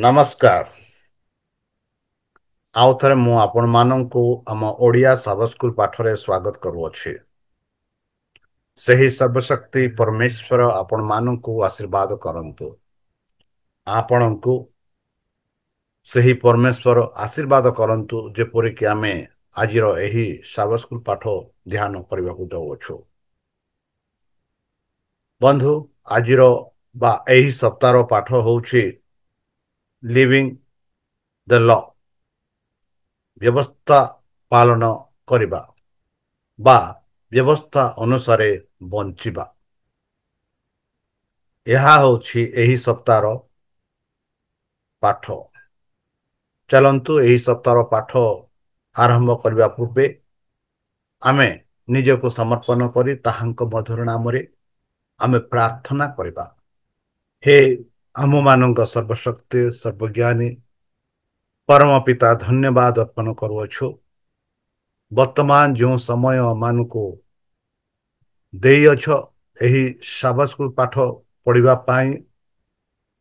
ନମସ୍କାର। ଆଉ ଥରେ ମୁଁ ଆପଣମାନଙ୍କୁ ଆମ ଓଡ଼ିଆ ସାବ ସ୍କୁଲ ପାଠରେ ସ୍ୱାଗତ କରୁଅଛି। ସେହି ସର୍ବଶକ୍ତି ପରମେଶ୍ୱର ଆପଣମାନଙ୍କୁ ଆଶୀର୍ବାଦ କରନ୍ତୁ। ଆପଣଙ୍କୁ ସେହି ପରମେଶ୍ୱର ଆଶୀର୍ବାଦ କରନ୍ତୁ ଯେପରିକି ଆମେ ଆଜିର ଏହି ସାବ ସ୍କୁଲ ପାଠ ଧ୍ୟାନ କରିବାକୁ ଯାଉଅଛୁ। ବନ୍ଧୁ, ଆଜିର ବା ଏହି ସପ୍ତାହର ପାଠ ହେଉଛି ଲିଭିଂ ଦ ଲ, ବ୍ୟବସ୍ଥା ପାଳନ କରିବା ବା ବ୍ୟବସ୍ଥା ଅନୁସାରେ ବଞ୍ଚିବା। ଏହା ହେଉଛି ଏହି ସପ୍ତାହର ପାଠ। ଚାଲନ୍ତୁ ଏହି ସପ୍ତାହର ପାଠ ଆରମ୍ଭ କରିବା ପୂର୍ବେ ଆମେ ନିଜକୁ ସମର୍ପଣ କରି ତାହାଙ୍କ ମଧୁର ନାମରେ ଆମେ ପ୍ରାର୍ଥନା କରିବା। ହେ ଆମମାନଙ୍କ ସର୍ବଶକ୍ତି ସର୍ବଜ୍ଞାନୀ ପରମ ପିତା, ଧନ୍ୟବାଦ ଅର୍ପଣ କରୁଅଛୁ। ବର୍ତ୍ତମାନ ଯେଉଁ ସମୟ ମାନଙ୍କୁ ଦେଇଅଛ ଏହି ସାବାତ ସ୍କୁଲ ପାଠ ପଢ଼ିବା ପାଇଁ,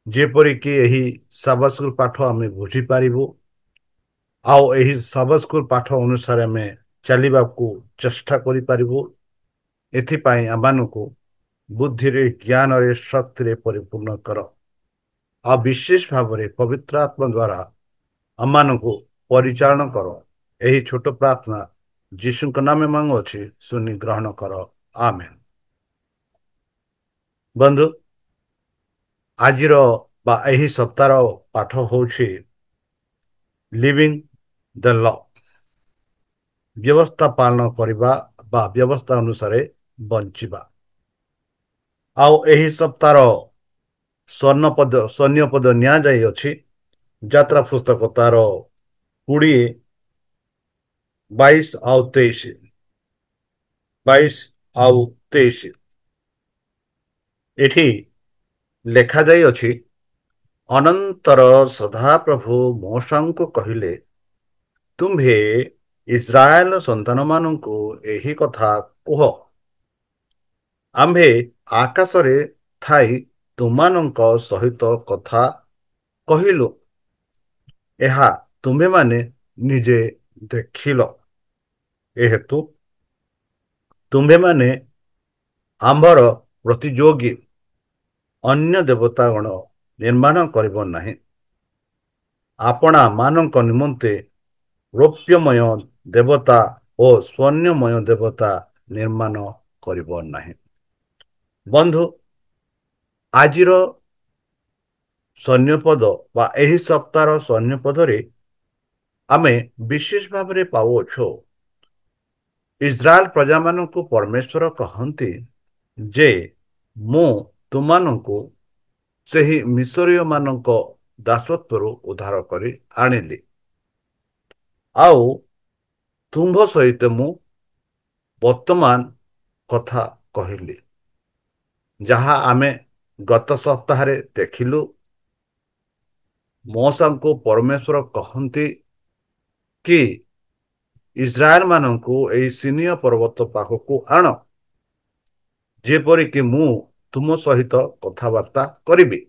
ଯେପରିକି ଏହି ସାବାତ ସ୍କୁଲ ପାଠ ଆମେ ବୁଝିପାରିବୁ ଆଉ ଏହି ସାବାତ ସ୍କୁଲ ପାଠ ଅନୁସାରେ ଆମେ ଚାଲିବାକୁ ଚେଷ୍ଟା କରିପାରିବୁ। ଏଥିପାଇଁ ଆମମାନଙ୍କୁ ବୁଦ୍ଧିରେ, ଜ୍ଞାନରେ, ଶକ୍ତିରେ ପରିପୂର୍ଣ୍ଣ କର। ଆଉ ବିଶେଷ ଭାବରେ ପବିତ୍ର ଆତ୍ମା ଦ୍ୱାରା ଆମମାନଙ୍କୁ ପରିଚାଳନା କର। ଏହି ଛୋଟ ପ୍ରାର୍ଥନା ଯୀଶୁଙ୍କ ନାମେ ମାଗୁଅଛି, ଶୁଣି ଗ୍ରହଣ କର। ଆମେନ୍। ବନ୍ଧୁ, ଆଜିର ବା ଏହି ସପ୍ତାହର ପାଠ ହେଉଛି ଲିଭିଂ ଦ ଲ, ବ୍ୟବସ୍ଥା ପାଳନ କରିବା ବା ବ୍ୟବସ୍ଥା ଅନୁସାରେ ବଞ୍ଚିବା। ଆଉ ଏହି ସପ୍ତାହର ସ୍ୱର୍ଣ୍ଣପଦ ନିଆଯାଇଅଛି ଯାତ୍ରା ପୁସ୍ତକ ତାର 20, 22 ଆଉ 23। 22 ଆଉ 23 ଏଠି ଲେଖାଯାଇଅଛି, ଅନନ୍ତର ସଦାପ୍ରଭୁ ମୋଶଙ୍କୁ କହିଲେ, ତୁମ୍ଭେ ଇସ୍ରାଏଲ ସନ୍ତାନମାନଙ୍କୁ ଏହି କଥା କୁହ, ଆମ୍ଭେ ଆକାଶରେ ଥାଇ ତୁମମାନଙ୍କ ସହିତ କଥା କହିଲୁ, ଏହା ତୁମ୍ଭେମାନେ ନିଜେ ଦେଖିଲ। ଏହେତୁ ତୁମ୍ଭେମାନେ ଆମ୍ଭର ପ୍ରତିଯୋଗୀ ଅନ୍ୟ ଦେବତାଗଣ ନିର୍ମାଣ କରିବ ନାହିଁ। ଆପଣା ମାନଙ୍କ ନିମନ୍ତେ ରୌପ୍ୟମୟ ଦେବତା ଓ ସ୍ୱର୍ଣ୍ଣମୟ ଦେବତା ନିର୍ମାଣ କରିବ ନାହିଁ। ବନ୍ଧୁ, ଆଜିର ସୈନ୍ୟପଦ ବା ଏହି ସପ୍ତାହର ସୈନ୍ୟପଦରେ ଆମେ ବିଶେଷ ଭାବରେ ପାଉଅଛୁ, ଇସ୍ରାଏଲ ପ୍ରଜାମାନଙ୍କୁ ପରମେଶ୍ୱର କହନ୍ତି ଯେ ମୁଁ ତୁମମାନଙ୍କୁ ସେହି ମିଶରୀୟ ମାନଙ୍କ ଦାସତ୍ୱରୁ ଉଦ୍ଧାର କରି ଆଣିଲି, ଆଉ ତୁମ୍ଭ ସହିତ ମୁଁ ବର୍ତ୍ତମାନ କଥା କହିଲି। ଯାହା ଆମେ ଗତ ସପ୍ତାହରେ ଦେଖିଲୁ, ମୋଶଙ୍କୁ ପରମେଶ୍ୱର କହନ୍ତି କି ଇସ୍ରାଏଲ ମାନଙ୍କୁ ଏହି ସିନିୟ ପର୍ବତ ପାଖକୁ ଆଣ, ଯେପରିକି ମୁଁ ତୁମ ସହିତ କଥାବାର୍ତ୍ତା କରିବି,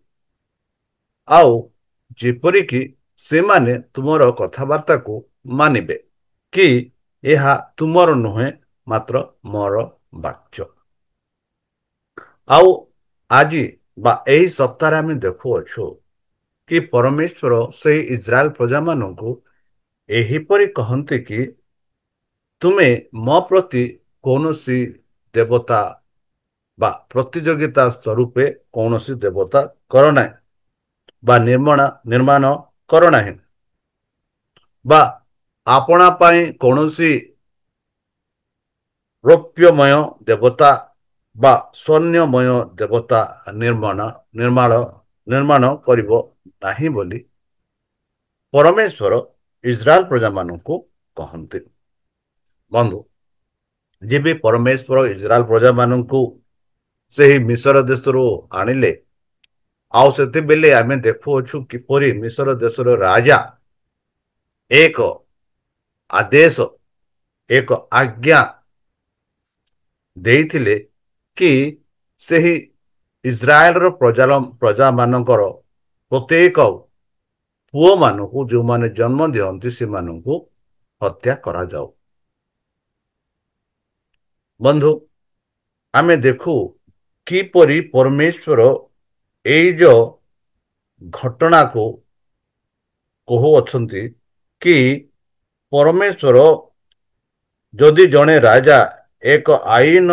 ଆଉ ଯେପରିକି ସେମାନେ ତୁମର କଥାବାର୍ତ୍ତାକୁ ମାନିବେ, କି ଏହା ତୁମର ନୁହେଁ ମାତ୍ର ମୋର ବାକ୍ୟ। ଆଉ ଆଜି ବା ଏହି ସପ୍ତାହରେ ଆମେ ଦେଖୁଅଛୁ କି ପରମେଶ୍ୱର ସେହି ଇସ୍ରାଏଲ ପ୍ରଜାମାନଙ୍କୁ ଏହିପରି କହନ୍ତି କି ତୁମେ ମୋ ପ୍ରତି କୌଣସି ଦେବତା ବା ପ୍ରତିଯୋଗିତା ସ୍ୱରୂପେ କୌଣସି ଦେବତା କର ନାହିଁ ବା ନିର୍ମାଣ କର ନାହିଁ, ବା ଆପଣା ପାଇଁ କୌଣସି ରୌପ୍ୟମୟ ଦେବତା ବା ସ୍ୱର୍ଣ୍ଣମୟ ଦେବତା ନିର୍ମାଣ କରିବ ନାହିଁ ବୋଲି ପରମେଶ୍ୱର ଇସ୍ରାଏଲ ପ୍ରଜାମାନଙ୍କୁ କହନ୍ତି। ବନ୍ଧୁ, ଯେବେ ପରମେଶ୍ୱର ଇସ୍ରାଏଲ ପ୍ରଜାମାନଙ୍କୁ ସେହି ମିଶର ଦେଶରୁ ଆଣିଲେ, ଆଉ ସେତେବେଳେ ଆମେ ଦେଖୁଅଛୁ କିପରି ମିଶର ଦେଶର ରାଜା ଏକ ଆଦେଶ, ଏକ ଆଜ୍ଞା ଦେଇଥିଲେ କି ସେହି ଇସ୍ରାଏଲର ପ୍ରଜାମାନଙ୍କର ପ୍ରତ୍ୟେକ ପୁଅମାନଙ୍କୁ ଯେଉଁମାନେ ଜନ୍ମ ଦିଅନ୍ତି ସେମାନଙ୍କୁ ହତ୍ୟା କରାଯାଉ। ବନ୍ଧୁ, ଆମେ ଦେଖୁ କିପରି ପରମେଶ୍ୱର ଏଇ ଯୋଉ ଘଟଣାକୁ କହୁଅଛନ୍ତି କି ପରମେଶ୍ୱର ଯଦି ଜଣେ ରାଜା ଏକ ଆଇନ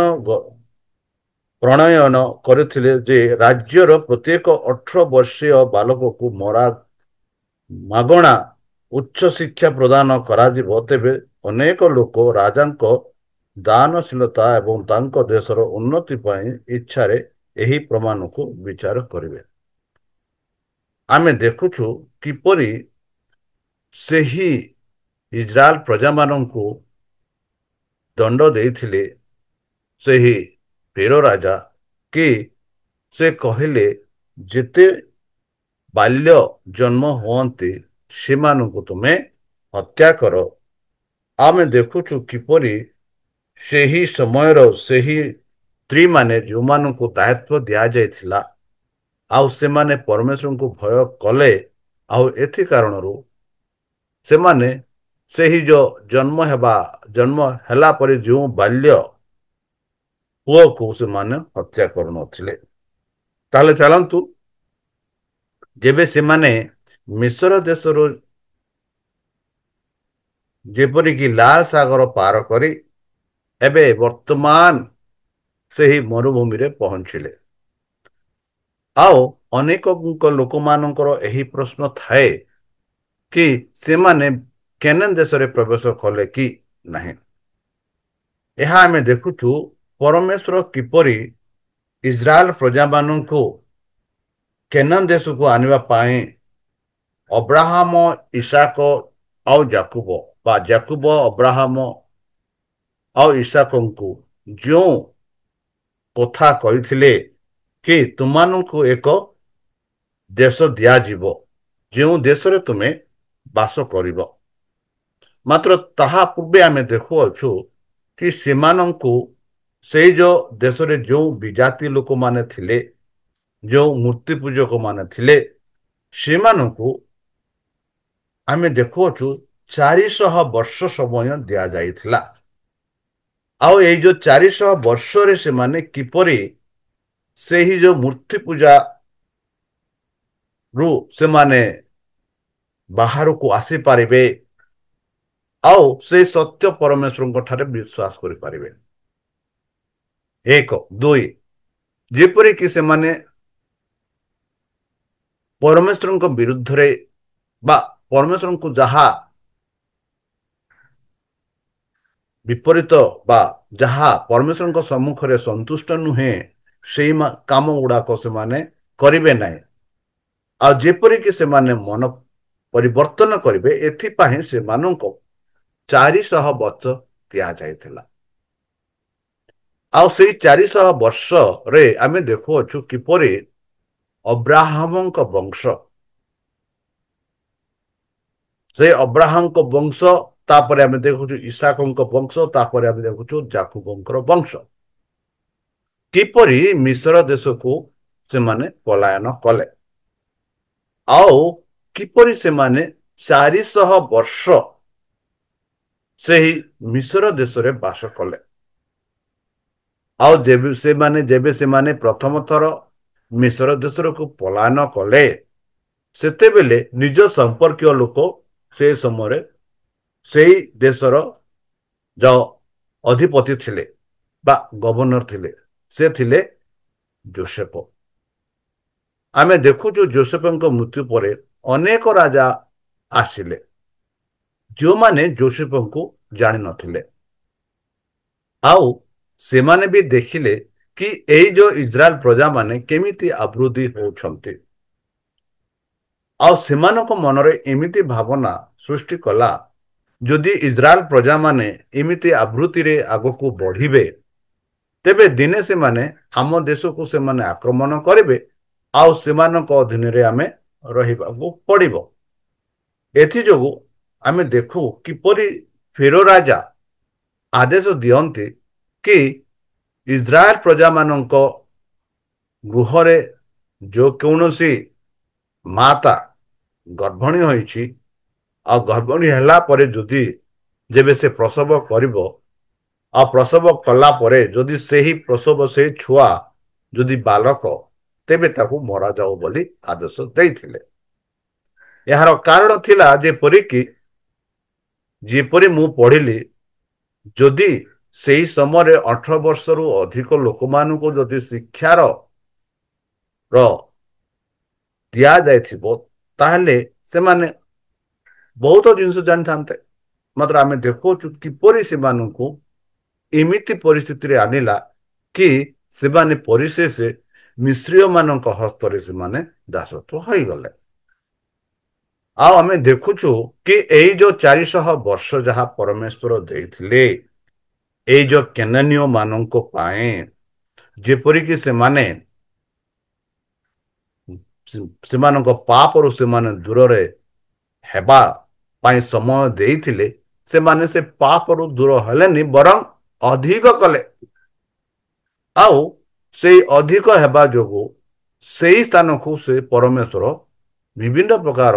ପ୍ରଣୟନ କରିଥିଲେ ଯେ ରାଜ୍ୟର ପ୍ରତ୍ୟେକ 18 ବର୍ଷୀୟ ବାଳକକୁ ମାଗଣା ଉଚ୍ଚ ଶିକ୍ଷା ପ୍ରଦାନ କରାଯିବ, ତେବେ ଅନେକ ଲୋକ ରାଜାଙ୍କ ଦାନଶୀଳତା ଏବଂ ତାଙ୍କ ଦେଶର ଉନ୍ନତି ପାଇଁ ଇଚ୍ଛାରେ ଏହି ପ୍ରମାଣକୁ ବିଚାର କରିବେ। ଆମେ ଦେଖୁଛୁ କିପରି ସେହି ଇସ୍ରାଏଲ ପ୍ରଜାମାନଙ୍କୁ ଦଣ୍ଡ ଦେଇଥିଲେ ସେହି ଫେରୋ ରାଜା କି ସେ କହିଲେ ଯେତେ ବାଲ୍ୟ ଜନ୍ମ ହୁଅନ୍ତି ସେମାନଙ୍କୁ ତୁମେ ହତ୍ୟା କର। ଆମେ ଦେଖୁଛୁ କିପରି ସେହି ସମୟର ସେହି ସ୍ତ୍ରୀମାନେ ଯେଉଁମାନଙ୍କୁ ଦାୟିତ୍ୱ ଦିଆଯାଇଥିଲା ଆଉ ସେମାନେ ପରମେଶ୍ୱରଙ୍କୁ ଭୟ କଲେ, ଆଉ ଏଥି କାରଣରୁ ସେମାନେ ସେହି ଯେଉଁ ଜନ୍ମ ହେଲା ପରେ ଯେଉଁ ବାଲ୍ୟ ପୁଅକୁ ସେମାନେ ହତ୍ୟା କରୁନଥିଲେ। ତାହେଲେ ଚାଲନ୍ତୁ, ଯେବେ ସେମାନେ ମିଶ୍ର ଦେଶରୁ ଯେପରିକି ଲାଲ ସାଗର ପାର କରି ଏବେ ବର୍ତ୍ତମାନ ସେହି ମରୁଭୂମିରେ ପହଞ୍ଚିଲେ, ଆଉ ଅନେକ ଲୋକମାନଙ୍କର ଏହି ପ୍ରଶ୍ନ ଥାଏ କି ସେମାନେ କେନାନ ଦେଶରେ ପ୍ରବେଶ କଲେ କି ନାହିଁ। ଏହା ଆମେ ଦେଖୁଛୁ ପରମେଶ୍ୱର କିପରି ଇସ୍ରାଏଲ ପ୍ରଜାମାନଙ୍କୁ କେନାନ ଦେଶକୁ ଆଣିବା ପାଇଁ ଅବ୍ରାହମ, ଇସାକ ଆଉ ଯାକୁବ ବା ଯାକୁବ, ଅବ୍ରାହମ ଆଉ ଇସାକଙ୍କୁ ଯେଉଁ କଥା କହିଥିଲେ କି ତୁମମାନଙ୍କୁ ଏକ ଦେଶ ଦିଆଯିବ ଯେଉଁ ଦେଶରେ ତୁମେ ବାସ କରିବ, ମାତ୍ର ତାହା ପୂର୍ବେ ଆମେ ଦେଖୁଅଛୁ କି ସେମାନଙ୍କୁ ସେଇ ଯେଉଁ ଦେଶରେ ଯେଉଁ ବିଜାତି ଲୋକମାନେ ଥିଲେ, ଯେଉଁ ମୂର୍ତ୍ତି ପୂଜକ ମାନେ ଥିଲେ, ସେମାନଙ୍କୁ ଆମେ ଦେଖୁଅଛୁ 400 ବର୍ଷ ସମୟ ଦିଆଯାଇଥିଲା। ଆଉ ଏଇ ଯେଉଁ 400 ବର୍ଷରେ ସେମାନେ କିପରି ସେହି ଯେଉଁ ମୂର୍ତ୍ତି ପୂଜା ରୁ ସେମାନେ ବାହାରକୁ ଆସିପାରିବେ ଆଉ ସେ ସତ୍ୟ ପରମେଶ୍ୱରଙ୍କ ଠାରେ ବିଶ୍ୱାସ କରିପାରିବେ। 1 2 ଯେପରିକି ସେମାନେ ପରମେଶ୍ୱରଙ୍କ ବିରୁଦ୍ଧରେ ବା ପରମେଶ୍ୱରଙ୍କୁ ଯାହା ବିପରୀତ ବା ଯାହା ପରମେଶ୍ୱରଙ୍କ ସମ୍ମୁଖରେ ସନ୍ତୁଷ୍ଟ ନୁହେଁ ସେଇ କାମ ଗୁଡାକ ସେମାନେ କରିବେ ନାହିଁ। ଆଉ ଯେପରିକି ସେମାନେ ମନ ପରିବର୍ତ୍ତନ କରିବେ, ଏଥିପାଇଁ ସେମାନଙ୍କୁ 400 ବର୍ଷ ଦିଆଯାଇଥିଲା। ଆଉ ସେଇ 400 ବର୍ଷରେ ଆମେ ଦେଖୁଅଛୁ କିପରି ଅବ୍ରାହମଙ୍କ ବଂଶ, ସେ ଅବ୍ରାହମଙ୍କ ବଂଶ, ତାପରେ ଆମେ ଦେଖୁଛୁ ଇସାକଙ୍କ ବଂଶ, ତାପରେ ଆମେ ଦେଖୁଛୁ ଯାକୁବଙ୍କର ବଂଶ କିପରି ମିଶ୍ର ଦେଶକୁ ସେମାନେ ପଳାୟନ କଲେ ଆଉ କିପରି ସେମାନେ 400 ବର୍ଷ ସେହି ମିଶ୍ର ଦେଶରେ ବାସ କଲେ। ଆଉ ଯେବେ ସେମାନେ ପ୍ରଥମ ଥର ମିଶ୍ର ଦେଶକୁ ପଳାୟନ କଲେ, ସେତେବେଳେ ନିଜ ସମ୍ପର୍କୀୟ ଲୋକ ସେ ସମୟରେ ସେଇ ଦେଶର ଯେଉଁ ଅଧିପତି ଥିଲେ ବା ଗଭର୍ଣ୍ଣର ଥିଲେ, ସେ ଥିଲେ ଯୋସେଫ। ଆମେ ଦେଖୁଛୁ ଯୋସେଫଙ୍କ ମୃତ୍ୟୁ ପରେ ଅନେକ ରାଜା ଆସିଲେ ଯେଉଁମାନେ ଯୋସେଫଙ୍କୁ ଜାଣିନଥିଲେ, ଆଉ ସେମାନେ ବି ଦେଖିଲେ କି ଏଇ ଯେଉଁ ଇସ୍ରାଏଲ ପ୍ରଜାମାନେ କେମିତି ଆବୃଦ୍ଧି ହେଉଛନ୍ତି, ଆଉ ସେମାନଙ୍କ ମନରେ ଏମିତି ଭାବନା ସୃଷ୍ଟି କଲା ଯଦି ଇସ୍ରାଏଲ ପ୍ରଜାମାନେ ଏମିତି ଆବୃତ୍ତିରେ ଆଗକୁ ବଢିବେ, ତେବେ ଦିନେ ସେମାନେ ଆମ ଦେଶକୁ ସେମାନେ ଆକ୍ରମଣ କରିବେ ଆଉ ସେମାନଙ୍କ ଅଧୀନରେ ଆମେ ରହିବାକୁ ପଡିବ। ଏଥିଯୋଗୁଁ ଆମେ ଦେଖୁ କିପରି ଫେରୋ ରାଜା ଆଦେଶ ଦିଅନ୍ତି କି ଇସ୍ରାଏଲ ପ୍ରଜାମାନଙ୍କ ଗୃହରେ ଯେଉଁ କୌଣସି ମାତା ଗର୍ଭଣୀ ହୋଇଛି ଆଉ ଗର୍ଭଣୀ ହେଲା ପରେ ଯଦି ଯେବେ ସେ ପ୍ରସବ କରିବ ଆଉ ପ୍ରସବ କଲା ପରେ ଯଦି ସେହି ପ୍ରସବ ସେହି ଛୁଆ ଯଦି ବାଲକ ତେବେ ତାକୁ ମରାଯାଉ ବୋଲି ଆଦେଶ ଦେଇଥିଲେ। ଏହାର କାରଣ ଥିଲା ଯେପରିକି ଯେପରି ମୁଁ ପଢିଲି ଯଦି ସେହି ସମୟରେ 18 ବର୍ଷରୁ ଅଧିକ ଲୋକମାନଙ୍କୁ ଯଦି ଶିକ୍ଷାର ଦିଆଯାଇଥିବ ତାହେଲେ ସେମାନେ ବହୁତ ଜିନିଷ ଜାଣିଥାନ୍ତେ। ମାତ୍ର ଆମେ ଦେଖୁଛୁ କିପରି ସେମାନଙ୍କୁ ଏମିତି ପରିସ୍ଥିତିରେ ଆଣିଲା କି ସେମାନେ ପରିଶେଷ ମିଶ୍ରୀୟମାନଙ୍କ ହସ୍ତରେ ସେମାନେ ଦାସତ୍ୱ ହୋଇଗଲେ। ଆଉ ଆମେ ଦେଖୁଛୁ କି ଏଇ ଯୋଉ 400 ବର୍ଷ ଯାହା ପରମେଶ୍ୱର ଦେଇଥିଲେ ଏଇ ଯୋଉ କେନାନୀୟ ମାନଙ୍କ ପାଇଁ ଯେପରିକି ସେମାନଙ୍କ ପାପରୁ ସେମାନେ ଦୂରରେ ହେବା ପାଇଁ ସମୟ ଦେଇଥିଲେ ସେମାନେ ସେ ପାପରୁ ଦୂର ହେଲେନି ବରଂ ଅଧିକ କଲେ। ଆଉ ସେଇ ଅଧିକ ହେବା ଯୋଗୁଁ ସେଇ ସ୍ଥାନକୁ ସେ ପରମେଶ୍ୱର ବିଭିନ୍ନ ପ୍ରକାର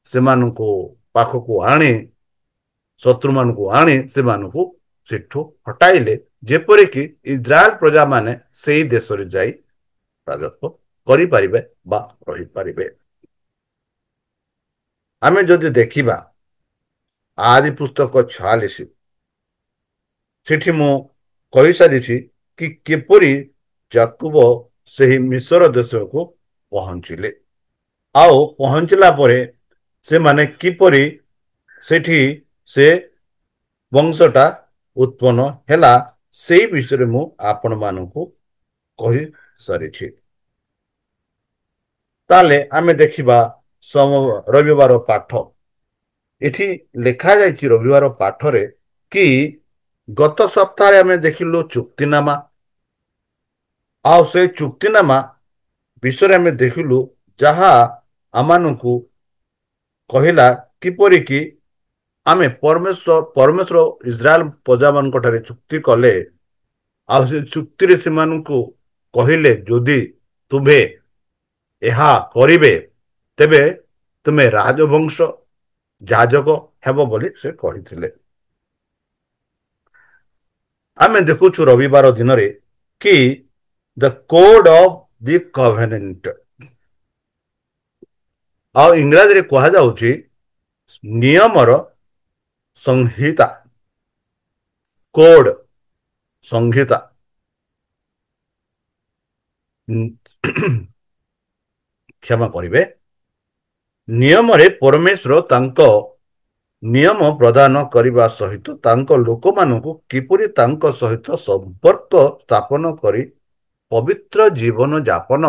ସେମାନଙ୍କୁ ପାଖକୁ ଆଣି ଶତ୍ରୁମାନଙ୍କୁ ଆଣି ସେମାନଙ୍କୁ ସେଠୁ ହଟାଇଲେ ଯେପରିକି ଇସ୍ରାଏଲ ପ୍ରଜାମାନେ ସେଇ ଦେଶରେ ଯାଇ ରାଜତ୍ୱ କରିପାରିବେ ବା ରହିପାରିବେ। ଆମେ ଯଦି ଦେଖିବା ଆଦି ପୁସ୍ତକ 46 ସେଠି ମୁଁ କହିସାରିଛି କି କିପରି ଯାକୁବ ସେହି ମିଶ୍ର ଦେଶକୁ ପହଞ୍ଚିଲେ ଆଉ ପହଞ୍ଚିଲା ପରେ ସେମାନେ କିପରି ସେଠି ସେ ବଂଶଟା ଉତ୍ପନ୍ନ ହେଲା ସେଇ ବିଷୟରେ ମୁଁ ଆପଣମାନଙ୍କୁ କହି ସାରିଛି। ତାହେଲେ ଆମେ ଦେଖିବା ରବିବାର ପାଠ। ଏଠି ଲେଖାଯାଇଛି ରବିବାର ପାଠରେ କି ଗତ ସପ୍ତାହରେ ଆମେ ଦେଖିଲୁ ଚୁକ୍ତିନାମା ଆଉ ସେ ଚୁକ୍ତିନାମା ବିଷୟରେ ଆମେ ଦେଖିଲୁ ଯାହା ଆମମାନଙ୍କୁ କହିଲା କିପରି କି ଆମେ ପରମେଶ୍ୱର ଇସ୍ରାଏଲ ପ୍ରଜାମାନଙ୍କ ଠାରେ ଚୁକ୍ତି କଲେ ଆଉ ସେ ଚୁକ୍ତିରେ ସେମାନଙ୍କୁ କହିଲେ ଯଦି ତୁମେ ଏହା କରିବେ ତେବେ ତୁମେ ରାଜବଂଶ ଯାଜକ ହେବ ବୋଲି ସେ କହିଥିଲେ। ଆମେ ଦେଖୁଛୁ ରବିବାର ଦିନରେ କି ଦ କୋଡ୍ ଅଫ୍ ଦି କଭେନେଣ୍ଟ ଆଉ ଇଂରାଜୀରେ କୁହାଯାଉଛି ନିୟମର ସଂହିତା କୋଡ୍ ସଂହିତା କ୍ଷମା କରିବେ ନିୟମରେ ପରମେଶ୍ୱର ତାଙ୍କ ନିୟମ ପ୍ରଦାନ କରିବା ସହିତ ତାଙ୍କ ଲୋକମାନଙ୍କୁ କିପରି ତାଙ୍କ ସହିତ ସମ୍ପର୍କ ସ୍ଥାପନ କରି ପବିତ୍ର ଜୀବନ ଯାପନ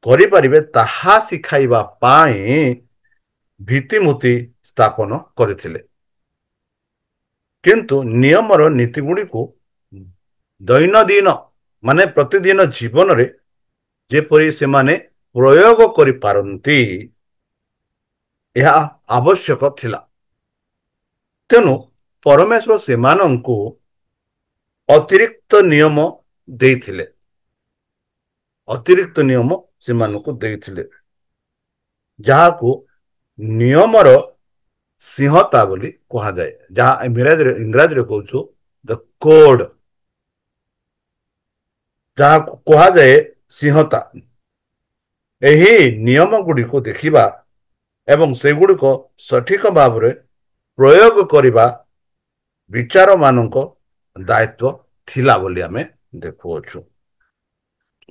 କରିପାରିବେ ତାହା ଶିଖାଇବା ପାଇଁ ଭିତ୍ତିମୂର୍ତ୍ତି ସ୍ଥାପନ କରିଥିଲେ। କିନ୍ତୁ ନିୟମର ନୀତିଗୁଡ଼ିକୁ ଦୈନନ୍ଦିନ ମାନେ ପ୍ରତିଦିନ ଜୀବନରେ ଯେପରି ସେମାନେ ପ୍ରୟୋଗ କରିପାରନ୍ତି ଏହା ଆବଶ୍ୟକ ଥିଲା। ତେଣୁ ପରମେଶ୍ୱର ସେମାନଙ୍କୁ ଅତିରିକ୍ତ ନିୟମ ଦେଇଥିଲେ ଯାହାକୁ ନିୟମର ସିଂହତା ବୋଲି କୁହାଯାଏ ଯାହା ଇଂରାଜୀରେ କହୁଛୁ ଦ କୋଡ୍ ଯାହାକୁ କୁହାଯାଏ ସିଂହତା। ଏହି ନିୟମ ଗୁଡ଼ିକୁ ଦେଖିବା ଏବଂ ସେଗୁଡ଼ିକ ସଠିକ ଭାବରେ ପ୍ରୟୋଗ କରିବା ବିଚାରମାନଙ୍କ ଦାୟିତ୍ୱ ଥିଲା ବୋଲି ଆମେ ଦେଖୁଅଛୁ।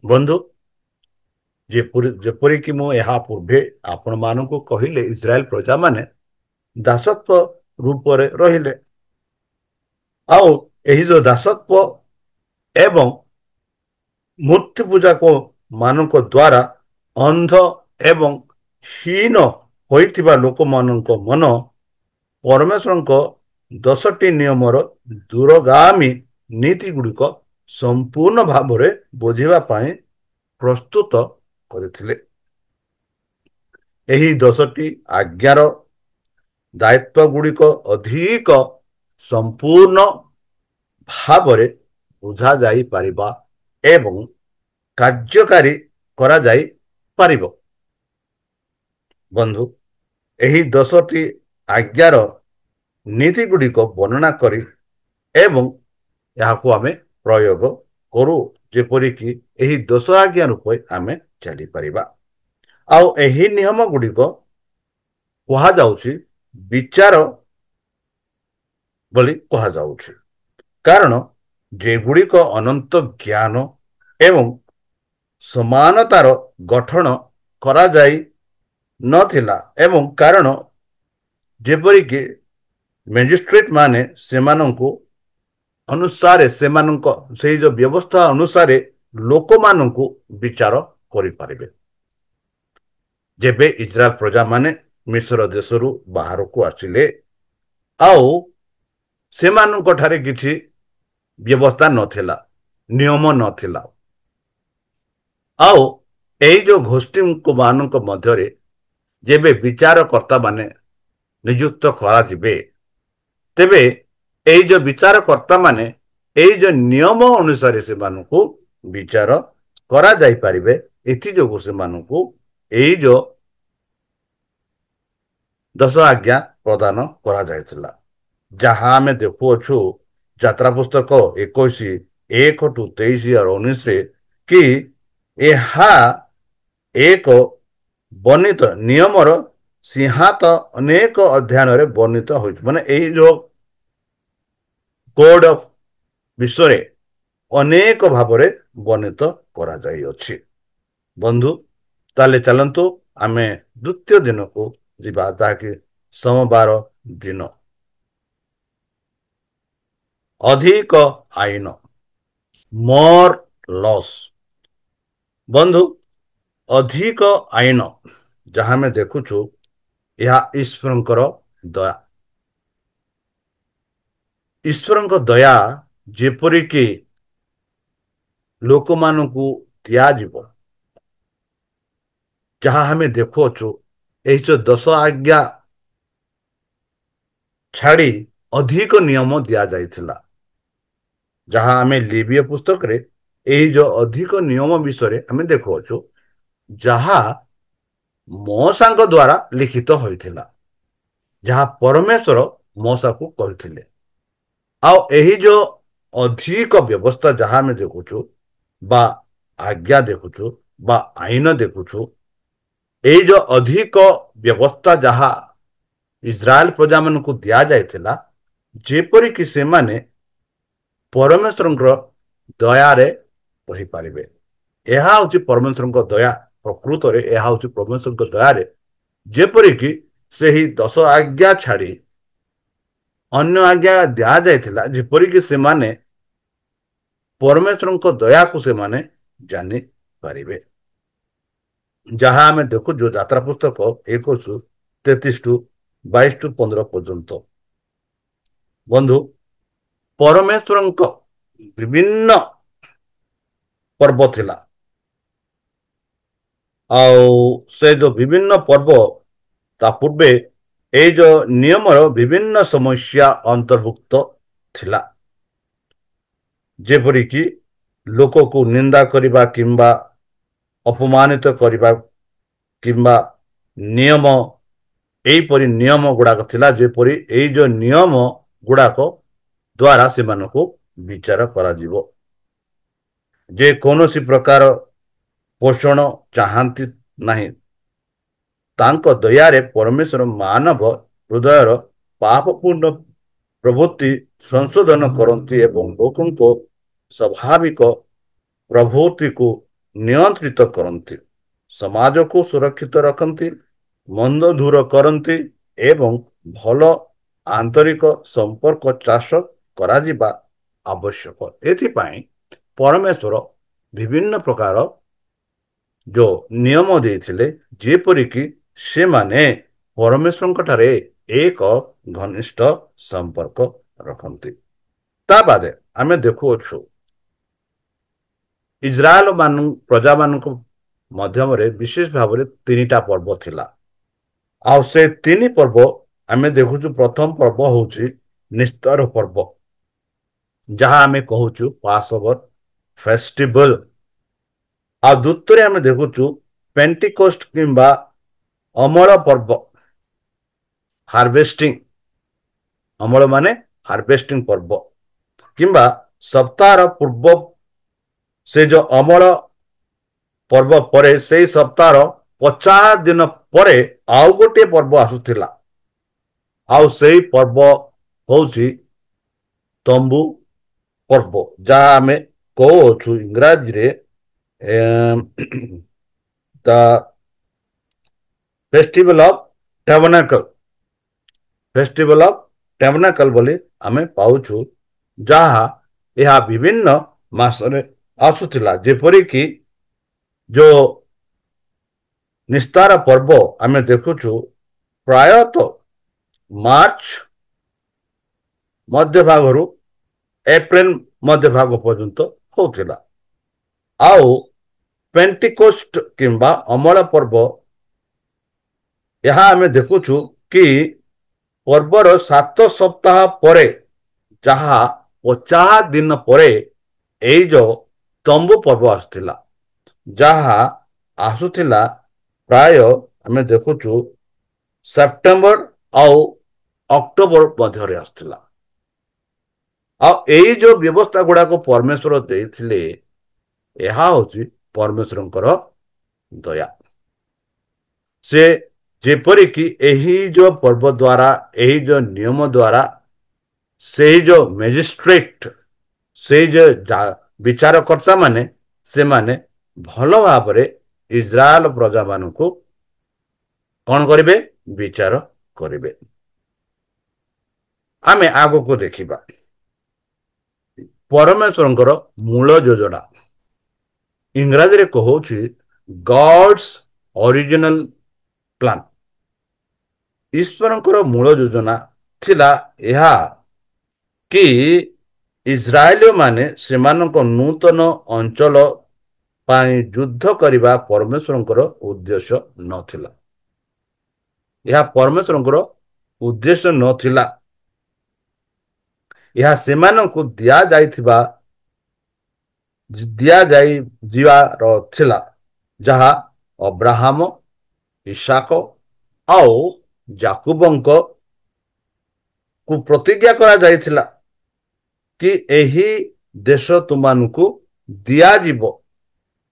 ବନ୍ଧୁ ଯେପରିକି ମୁଁ ଏହା ପୂର୍ବେ ଆପଣମାନଙ୍କୁ କହିଲେ ଇସ୍ରାଏଲ ପ୍ରଜାମାନେ ଦାସତ୍ୱ ରୂପରେ ରହିଲେ ଆଉ ଏହି ଯୋଉ ଦାସତ୍ୱ ଏବଂ ମୂର୍ତ୍ତି ପୂଜାକ ମାନଙ୍କ ଦ୍ୱାରା ଅନ୍ଧ ଏବଂ ହୀନ ହୋଇଥିବା ଲୋକମାନଙ୍କ ମନ ପରମେଶ୍ୱରଙ୍କ 10ଟି ନିୟମର ଦୂରଗାମୀ ନୀତି ଗୁଡ଼ିକ ସମ୍ପୂର୍ଣ୍ଣ ଭାବରେ ବୁଝିବା ପାଇଁ ପ୍ରସ୍ତୁତ କରିଥିଲେ। ଏହି 10ଟି ଆଜ୍ଞାର ଦାୟିତ୍ୱ ଗୁଡ଼ିକ ଅଧିକ ସମ୍ପୂର୍ଣ୍ଣ ଭାବରେ ବୁଝାଯାଇପାରିବା ଏବଂ କାର୍ଯ୍ୟକାରୀ କରାଯାଇ ପାରିବ। ବନ୍ଧୁ, ଏହି 10ଟି ଆଜ୍ଞାର ନୀତି ଗୁଡ଼ିକ ବର୍ଣ୍ଣନା କରି ଏବଂ ଏହାକୁ ଆମେ ପ୍ରୟୋଗ କରୁ, ଯେପରିକି ଏହି 10 ଆଜ୍ଞା ରୂପେ ଆମେ ଚାଲିପାରିବା। ଆଉ ଏହି ନିୟମ ଗୁଡ଼ିକ କୁହାଯାଉଛି ବିଚାର ବୋଲି କୁହାଯାଉଛି, କାରଣ ଯେଗୁଡ଼ିକ ଅନନ୍ତ ଜ୍ଞାନ ଏବଂ ସମାନତାର ଗଠନ କରାଯାଇ ନଥିଲା, ଏବଂ କାରଣ ଯେପରିକି ମ୍ୟାଜିଷ୍ଟ୍ରେଟ ମାନେ ସେମାନଙ୍କୁ ଅନୁସାରେ ସେମାନଙ୍କ ସେଇ ଯୋଉ ବ୍ୟବସ୍ଥା ଅନୁସାରେ ଲୋକମାନଙ୍କୁ ବିଚାର କରିପାରିବେ। ଯେବେ ଇସ୍ରାଏଲ ପ୍ରଜାମାନେ ମିଶ୍ର ଦେଶରୁ ବାହାରକୁ ଆସିଲେ, ଆଉ ସେମାନଙ୍କ ଠାରେ କିଛି ବ୍ୟବସ୍ଥା ନଥିଲା, ନିୟମ ନଥିଲା, ଆଉ ଏଇ ଯୋଉ ଗୋଷ୍ଠୀଙ୍କ ମାନଙ୍କ ମଧ୍ୟରେ ଯେବେ ବିଚାରକର୍ତ୍ତା ମାନେ ନିଯୁକ୍ତ କରାଯିବେ, ତେବେ ଏଇ ଯୋଉ ବିଚାରକର୍ତ୍ତା ମାନେ ଏଇ ଯୋଉ ନିୟମ ଅନୁସାରେ ସେମାନଙ୍କୁ ବିଚାର କରାଯାଇପାରିବେ। ଏଥିଯୋଗୁଁ ସେମାନଙ୍କୁ ଏଇ ଯୋଉ 10 ଆଜ୍ଞା ପ୍ରଦାନ କରାଯାଇଥିଲା, ଯାହା ଆମେ ଦେଖୁଅଛୁ ଯାତ୍ରା ପୁସ୍ତକ 21:1-23-19ରେ କି ଏହା ଏକ ବର୍ଣ୍ଣିତ ନିୟମର ସିଂହାତ ଅନେକ ଅଧ୍ୟୟନରେ ବର୍ଣ୍ଣିତ ହୋଇଛି। ମାନେ ଏଇ ଯୋଉ କୋଡ ଅଫ ବିଷୟରେ ଅନେକ ଭାବରେ ବର୍ଣ୍ଣିତ କରାଯାଇଅଛି। ବନ୍ଧୁ, ତାହେଲେ ଚାଲନ୍ତୁ ଆମେ ଦ୍ୱିତୀୟ ଦିନକୁ ଯିବା, ଯାହାକି ସୋମବାର ଦିନ। ଅଧିକ ଆଇନ, ମୋର ଲସ୍। ବନ୍ଧୁ, ଅଧିକ ଆଇନ ଯାହା ଆମେ ଦେଖୁଛୁ, ଏହା ଈଶ୍ୱରଙ୍କର ଦୟା। ଈଶ୍ୱରଙ୍କ ଦୟା ଯେପରିକି ଲୋକମାନଙ୍କୁ ଦିଆଯିବ, ଯାହା ଆମେ ଦେଖୁଅଛୁ ଏହି ଯୋଉ 10 ଆଜ୍ଞା ଛାଡ଼ି ଅଧିକ ନିୟମ ଦିଆଯାଇଥିଲା, ଯାହା ଆମେ ଲେବୀୟ ପୁସ୍ତକରେ ଏହି ଯୋଉ ଅଧିକ ନିୟମ ବିଷୟରେ ଆମେ ଦେଖୁଅଛୁ, ଯାହା ମୋଶାଙ୍କ ଦ୍ୱାରା ଲିଖିତ ହୋଇଥିଲା, ଯାହା ପରମେଶ୍ୱର ମୋଶାକୁ କହିଥିଲେ। ଆଉ ଏହି ଯୋଉ ଅଧିକ ବ୍ୟବସ୍ଥା ଯାହା ଆମେ ଦେଖୁଛୁ ବା ଆଜ୍ଞା ଦେଖୁଛୁ ବା ଆଇନ ଦେଖୁଛୁ, ଏଇ ଯୋଉ ଅଧିକ ବ୍ୟବସ୍ଥା ଯାହା ଇସ୍ରାଏଲ ପ୍ରଜାମାନଙ୍କୁ ଦିଆଯାଇଥିଲା, ଯେପରିକି ସେମାନେ ପରମେଶ୍ୱରଙ୍କର ଦୟାରେ ରହିପାରିବେ। ଏହା ହଉଛି ପରମେଶ୍ୱରଙ୍କ ଦୟା। ପ୍ରକୃତରେ ଏହା ହଉଛି ପରମେଶ୍ୱରଙ୍କ ଦୟାରେ, ଯେପରିକି ସେହି 10 ଆଜ୍ଞା ଛାଡ଼ି ଅନ୍ୟ ଆଜ୍ଞା ଦିଆଯାଇଥିଲା, ଯେପରିକି ସେମାନେ ପରମେଶ୍ୱରଙ୍କ ଦୟାକୁ ସେମାନେ ଜାଣିପାରିବେ, ଯାହା ଆମେ ଦେଖୁଛୁ ଯାତ୍ରା ପୁସ୍ତକ 21:33-22-15 ପର୍ଯ୍ୟନ୍ତ। ବନ୍ଧୁ, ପରମେଶ୍ୱରଙ୍କ ବିଭିନ୍ନ ପର୍ବ ଥିଲା, ଆଉ ସେ ଯୋଉ ବିଭିନ୍ନ ପର୍ବ ତା ପୂର୍ବେ ଏଇ ଯୋଉ ନିୟମର ବିଭିନ୍ନ ସମସ୍ୟା ଅନ୍ତର୍ଭୁକ୍ତ ଥିଲା, ଯେପରିକି ଲୋକକୁ ନିନ୍ଦା କରିବା କିମ୍ବା ଅପମାନିତ କରିବା କିମ୍ବା ନିୟମ, ଏହିପରି ନିୟମ ଗୁଡ଼ାକ ଥିଲା, ଯେପରି ଏଇ ଯୋଉ ନିୟମ ଗୁଡ଼ାକ ଦ୍ୱାରା ସେମାନଙ୍କୁ ବିଚାର କରାଯିବ। ଯେ କୌଣସି ପ୍ରକାର ପୋଷଣ ଚାହାନ୍ତି ନାହିଁ, ତାଙ୍କ ଦୟାରେ ପରମେଶ୍ୱର ମାନବ ହୃଦୟର ପାପପୂର୍ଣ୍ଣ ପ୍ରବୃତ୍ତି ସଂଶୋଧନ କରନ୍ତି ଏବଂ ଲୋକଙ୍କ ସ୍ୱାଭାବିକ ପ୍ରବୃତ୍ତିକୁ ନିୟନ୍ତ୍ରିତ କରନ୍ତି, ସମାଜକୁ ସୁରକ୍ଷିତ ରଖନ୍ତି, ମନ୍ଦ ଦୂର କରନ୍ତି ଏବଂ ଭଲ ଆନ୍ତରିକ ସମ୍ପର୍କ ଚାଷ କରାଯିବା ଆବଶ୍ୟକ। ଏଥିପାଇଁ ପରମେଶ୍ୱର ବିଭିନ୍ନ ପ୍ରକାର ଯୋଉ ନିୟମ ଦେଇଥିଲେ, ଯେପରିକି ସେମାନେ ପରମେଶ୍ୱରଙ୍କ ଠାରେ ଏକ ଘନିଷ୍ଠ ସମ୍ପର୍କ ରଖନ୍ତି। ତା ବାଦେ ଆମେ ଦେଖୁଅଛୁ ଇସ୍ରାଏଲ ପ୍ରଜାମାନଙ୍କ ମଧ୍ୟରେ ବିଶେଷ ଭାବରେ 3ଟା ପର୍ବ ଥିଲା, ଆଉ ସେ 3 ପର୍ବ ଆମେ ଦେଖୁଛୁ। ପ୍ରଥମ ପର୍ବ ହଉଛି ନିସ୍ତାର ପର୍ବ, ଯାହା ଆମେ କହୁଛୁ ପାସ୍ ଓଭର ଫେଷ୍ଟିଭାଲ, ଆଉ ଦ୍ୱିତୀୟରେ ଆମେ ଦେଖୁଛୁ ପେଣ୍ଟିକୋଷ୍ଟ କିମ୍ବା ଅମଳ ପର୍ବ, ହାର୍ଭେଷ୍ଟିଂ, ଅମଳ ମାନେ ହାର୍ଭେଷ୍ଟିଂ ପର୍ବ, କିମ୍ବା ସପ୍ତାହର ପୂର୍ବ ସେ ଯୋଉ ଅମଳ ପର୍ବ ପରେ ସେଇ ସପ୍ତାହର 50 ଦିନ ପରେ ଆଉ ଗୋଟିଏ ପର୍ବ ଆସୁଥିଲା। ଆଉ ସେଇ ପର୍ବ ହଉଛି ତମ୍ବୁ ପର୍ବ, ଯାହା ଆମେ କହୁଅଛୁ ଇଂରାଜୀରେ the festival of ଟ୍ୟାବରନାକଲ, festival of ଟ୍ୟାବରନାକଲ ବୋଲି ଆମେ ପାଉଛୁ, ଯାହା ଏହା ବିଭିନ୍ନ ମାସରେ ଆସୁଥିଲା। ଯେପରିକି ଯୋଉ ନିସ୍ତାର ପର୍ବ ଆମେ ଦେଖୁଛୁ ପ୍ରାୟତଃ ମାର୍ଚ୍ଚ ମଧ୍ୟଭାଗରୁ ଏପ୍ରିଲ ମଧ୍ୟଭାଗ ପର୍ଯ୍ୟନ୍ତ ହଉଥିଲା। ଆଉ ପେଣ୍ଟିକୋଷ୍ଟ କିମ୍ବା ଅମଳ ପର୍ବ, ଏହା ଆମେ ଦେଖୁଛୁ କି ପର୍ବର 7 ସପ୍ତାହ ପରେ, ଯାହା 50 ଦିନ ପରେ ଏଇ ଯୋଉ ତମ୍ବୁ ପର୍ବ ଆସୁଥିଲା, ଯାହା ଆସୁଥିଲା ପ୍ରାୟ ଆମେ ଦେଖୁଛୁ ସେପ୍ଟେମ୍ବର ଆଉ ଅକ୍ଟୋବର ମଧ୍ୟରେ ଆସୁଥିଲା। ଆଉ ଏଇ ଯୋଉ ବ୍ୟବସ୍ଥା ଗୁଡାକ ପରମେଶ୍ୱର ଦେଇଥିଲେ, ଏହା ହଉଛି ପରମେଶ୍ୱରଙ୍କର ଦୟା। ସେ ଯେପରିକି ଏହି ଯୋଉ ପର୍ବ ଦ୍ୱାରା, ଏହି ଯୋଉ ନିୟମ ଦ୍ୱାରା ସେଇ ଯୋଉ ମ୍ୟାଜିଷ୍ଟ୍ରେଟ, ସେଇ ଯୋଉ ବିଚାରକର୍ତ୍ତା ମାନେ, ସେମାନେ ଭଲ ଭାବରେ ଇସ୍ରାଏଲ ପ୍ରଜାମାନଙ୍କୁ କଣ କରିବେ? ବିଚାର କରିବେ। ଆମେ ଆଗକୁ ଦେଖିବା ପରମେଶ୍ୱରଙ୍କର ମୂଳ ଯୋଜନା। ଇଂରାଜୀରେ କହୁଛି ଗଡ୍ସ ଅରିଜିନାଲ ପ୍ଲାନ୍। ଈଶ୍ୱରଙ୍କର ମୂଳ ଯୋଜନା ଥିଲା ଏହା କି ଇସ୍ରାଏଲୀୟ ମାନେ ସେମାନଙ୍କ ନୂତନ ଅଞ୍ଚଳ ପାଇଁ ଯୁଦ୍ଧ କରିବା ପରମେଶ୍ୱରଙ୍କର ଉଦ୍ଦେଶ୍ୟ ନଥିଲା। ଏହା ପରମେଶ୍ୱରଙ୍କର ଉଦ୍ଦେଶ୍ୟ ନଥିଲା। ଏହା ସେମାନଙ୍କୁ ଦିଆଯିବାର ଥିଲା, ଯାହା ଅବ୍ରାହମ, ଇସାକ ଆଉ ଯାକୁବଙ୍କ କୁ ପ୍ରତିଜ୍ଞା କରାଯାଇଥିଲା କି ଏହି ଦେଶ ତୁମମାନଙ୍କୁ ଦିଆଯିବ